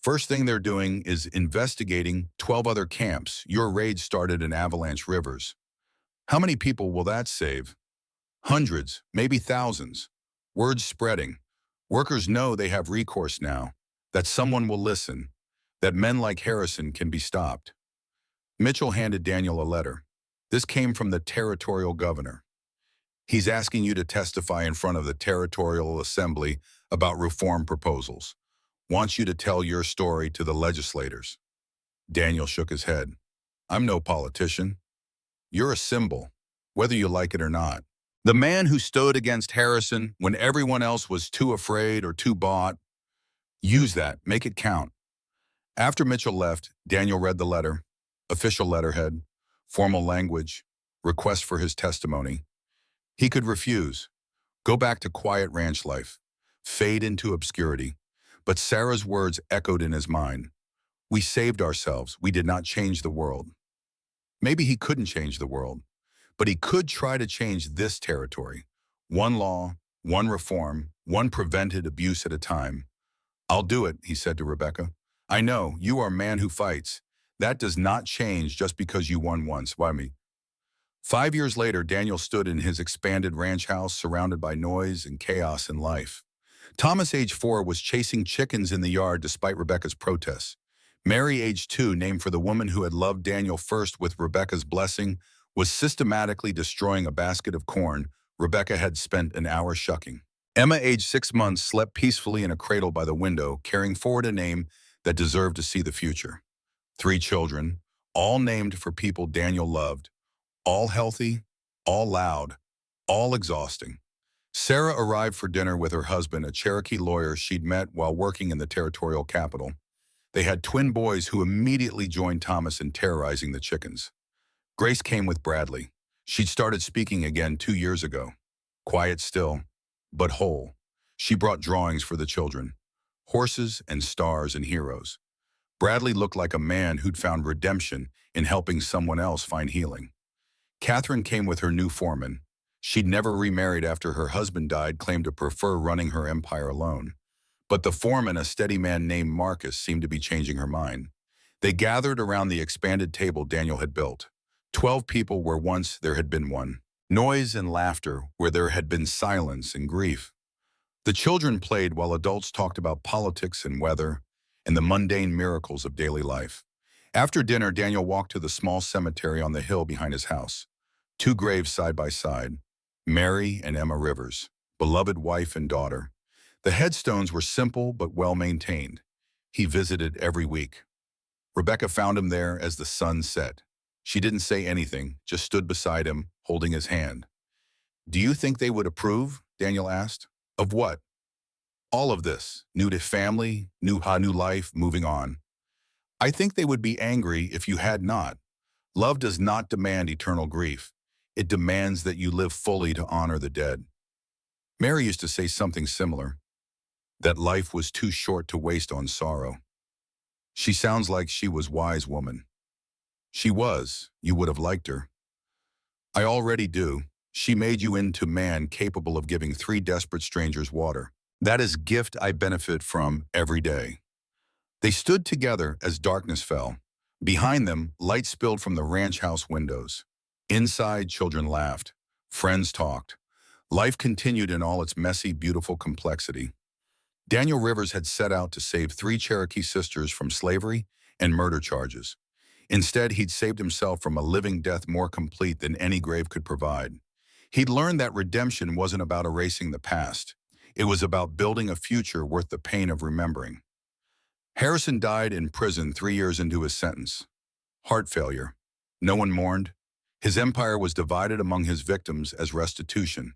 First thing they're doing is investigating 12 other camps your raid started in Avalanche Rivers. How many people will that save? Hundreds, maybe thousands. Word's spreading. Workers know they have recourse now, that someone will listen, that men like Harrison can be stopped." Mitchell handed Daniel a letter. This came from the territorial governor. "He's asking you to testify in front of the territorial assembly about reform proposals. Wants you to tell your story to the legislators." Daniel shook his head. "I'm no politician. You're a symbol, whether you like it or not. The man who stood against Harrison when everyone else was too afraid or too bought. Use that, make it count." After Mitchell left, Daniel read the letter. Official letterhead, formal language, request for his testimony. He could refuse, go back to quiet ranch life, fade into obscurity. But Sarah's words echoed in his mind. "We saved ourselves. We did not change the world." Maybe he couldn't change the world, but he could try to change this territory. One law, one reform, one prevented abuse at a time. "I'll do it," he said to Rebecca. "I know, you are a man who fights. That does not change just because you won once. Why me?" 5 years later, Daniel stood in his expanded ranch house surrounded by noise and chaos in life. Thomas, age 4, was chasing chickens in the yard despite Rebecca's protests. Mary, age 2, named for the woman who had loved Daniel first with Rebecca's blessing, was systematically destroying a basket of corn Rebecca had spent an hour shucking. Emma, age 6 months, slept peacefully in a cradle by the window, carrying forward a name that deserved to see the future. 3 children, all named for people Daniel loved, all healthy, all loud, all exhausting. Sarah arrived for dinner with her husband, a Cherokee lawyer she'd met while working in the territorial capital. They had twin boys who immediately joined Thomas in terrorizing the chickens. Grace came with Bradley. She'd started speaking again 2 years ago. Quiet still, but whole. She brought drawings for the children, horses and stars and heroes. Bradley looked like a man who'd found redemption in helping someone else find healing. Catherine came with her new foreman. She'd never remarried after her husband died, claimed to prefer running her empire alone. But the foreman, a steady man named Marcus, seemed to be changing her mind. They gathered around the expanded table Daniel had built. 12 people where once there had been one. Noise and laughter where there had been silence and grief. The children played while adults talked about politics and weather and the mundane miracles of daily life. After dinner, Daniel walked to the small cemetery on the hill behind his house. 2 graves side by side, Mary and Emma Rivers, beloved wife and daughter. The headstones were simple but well maintained. He visited every week. Rebecca found him there as the sun set. She didn't say anything, just stood beside him, holding his hand. "Do you think they would approve?" Daniel asked. "Of what?" "All of this. New to family, new life, moving on." "I think they would be angry if you had not. Love does not demand eternal grief. It demands that you live fully to honor the dead." Mary used to say something similar, that life was too short to waste on sorrow. She sounds like she was wise woman. She was. You would have liked her. I already do. She made you into man capable of giving 3 desperate strangers water. That is gift I benefit from every day. They stood together as darkness fell. Behind them, light spilled from the ranch house windows. Inside, children laughed. Friends talked. Life continued in all its messy, beautiful complexity. Daniel Rivers had set out to save 3 Cherokee sisters from slavery and murder charges. Instead, he'd saved himself from a living death more complete than any grave could provide. He'd learned that redemption wasn't about erasing the past. It was about building a future worth the pain of remembering. Harrison died in prison 3 years into his sentence. Heart failure. No one mourned. His empire was divided among his victims as restitution.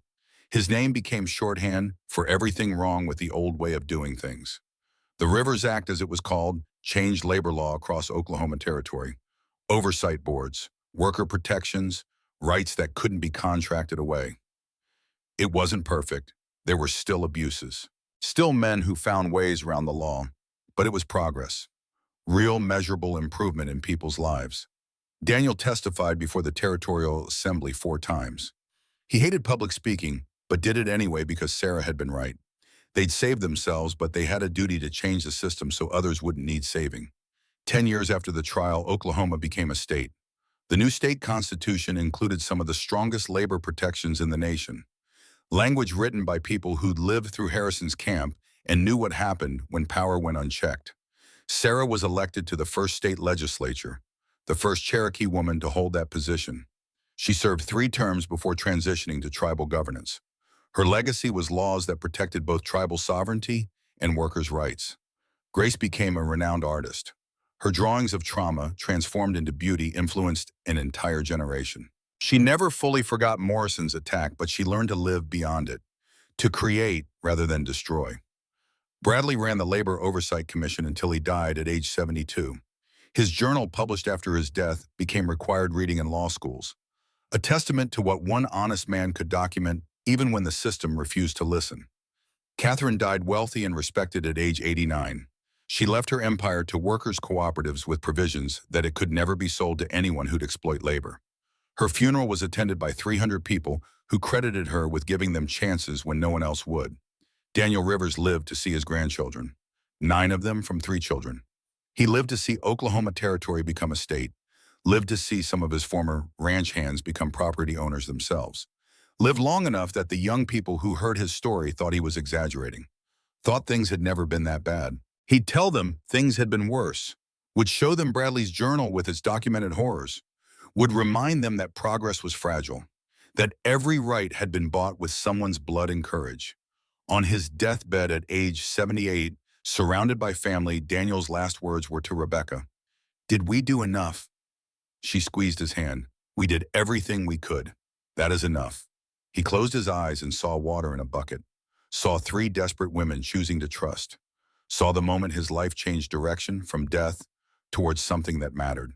His name became shorthand for everything wrong with the old way of doing things. The Rivers Act, as it was called, changed labor law across Oklahoma Territory. Oversight boards, worker protections, rights that couldn't be contracted away. It wasn't perfect. There were still abuses. Still men who found ways around the law. But it was progress. Real measurable improvement in people's lives. Daniel testified before the Territorial Assembly 4 times. He hated public speaking, but did it anyway because Sarah had been right. They'd saved themselves, but they had a duty to change the system so others wouldn't need saving. 10 years after the trial, Oklahoma became a state. The new state constitution included some of the strongest labor protections in the nation. Language written by people who'd lived through Harrison's camp and knew what happened when power went unchecked. Sarah was elected to the first state legislature, the first Cherokee woman to hold that position. She served 3 terms before transitioning to tribal governance. Her legacy was laws that protected both tribal sovereignty and workers' rights. Grace became a renowned artist. Her drawings of trauma, transformed into beauty, influenced an entire generation. She never fully forgot Morrison's attack, but she learned to live beyond it, to create rather than destroy. Bradley ran the Labor Oversight Commission until he died at age 72. His journal, published after his death, became required reading in law schools, a testament to what one honest man could document even when the system refused to listen. Catherine died wealthy and respected at age 89. She left her empire to workers' cooperatives with provisions that it could never be sold to anyone who'd exploit labor. Her funeral was attended by 300 people who credited her with giving them chances when no one else would. Daniel Rivers lived to see his grandchildren, 9 of them from 3 children. He lived to see Oklahoma Territory become a state, lived to see some of his former ranch hands become property owners themselves, lived long enough that the young people who heard his story thought he was exaggerating, thought things had never been that bad. He'd tell them things had been worse, would show them Bradley's journal with its documented horrors, would remind them that progress was fragile, that every right had been bought with someone's blood and courage. On his deathbed at age 78, surrounded by family, Daniel's last words were to Rebecca, "Did we do enough?" She squeezed his hand. "We did everything we could. That is enough." He closed his eyes and saw water in a bucket, saw 3 desperate women choosing to trust, saw the moment his life changed direction from death towards something that mattered.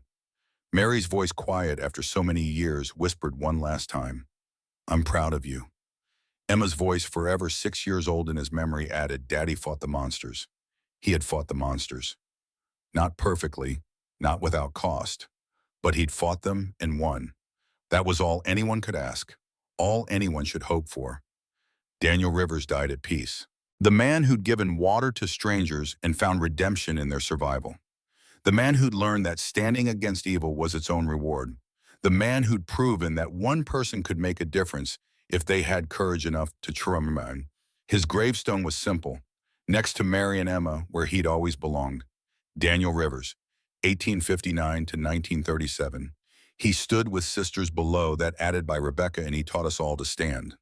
Mary's voice, quiet after so many years, whispered one last time, "I'm proud of you." Emma's voice, forever 6 years old in his memory, added, Daddy fought the monsters. He had fought the monsters. Not perfectly, not without cost, but he'd fought them and won. That was all anyone could ask, all anyone should hope for. Daniel Rivers died at peace. The man who'd given water to strangers and found redemption in their survival. The man who'd learned that standing against evil was its own reward. The man who'd proven that one person could make a difference if they had courage enough to try. His gravestone was simple, next to Mary and Emma, where he'd always belonged. Daniel Rivers, 1859 to 1937. He stood with sisters below, that added by Rebecca, and he taught us all to stand.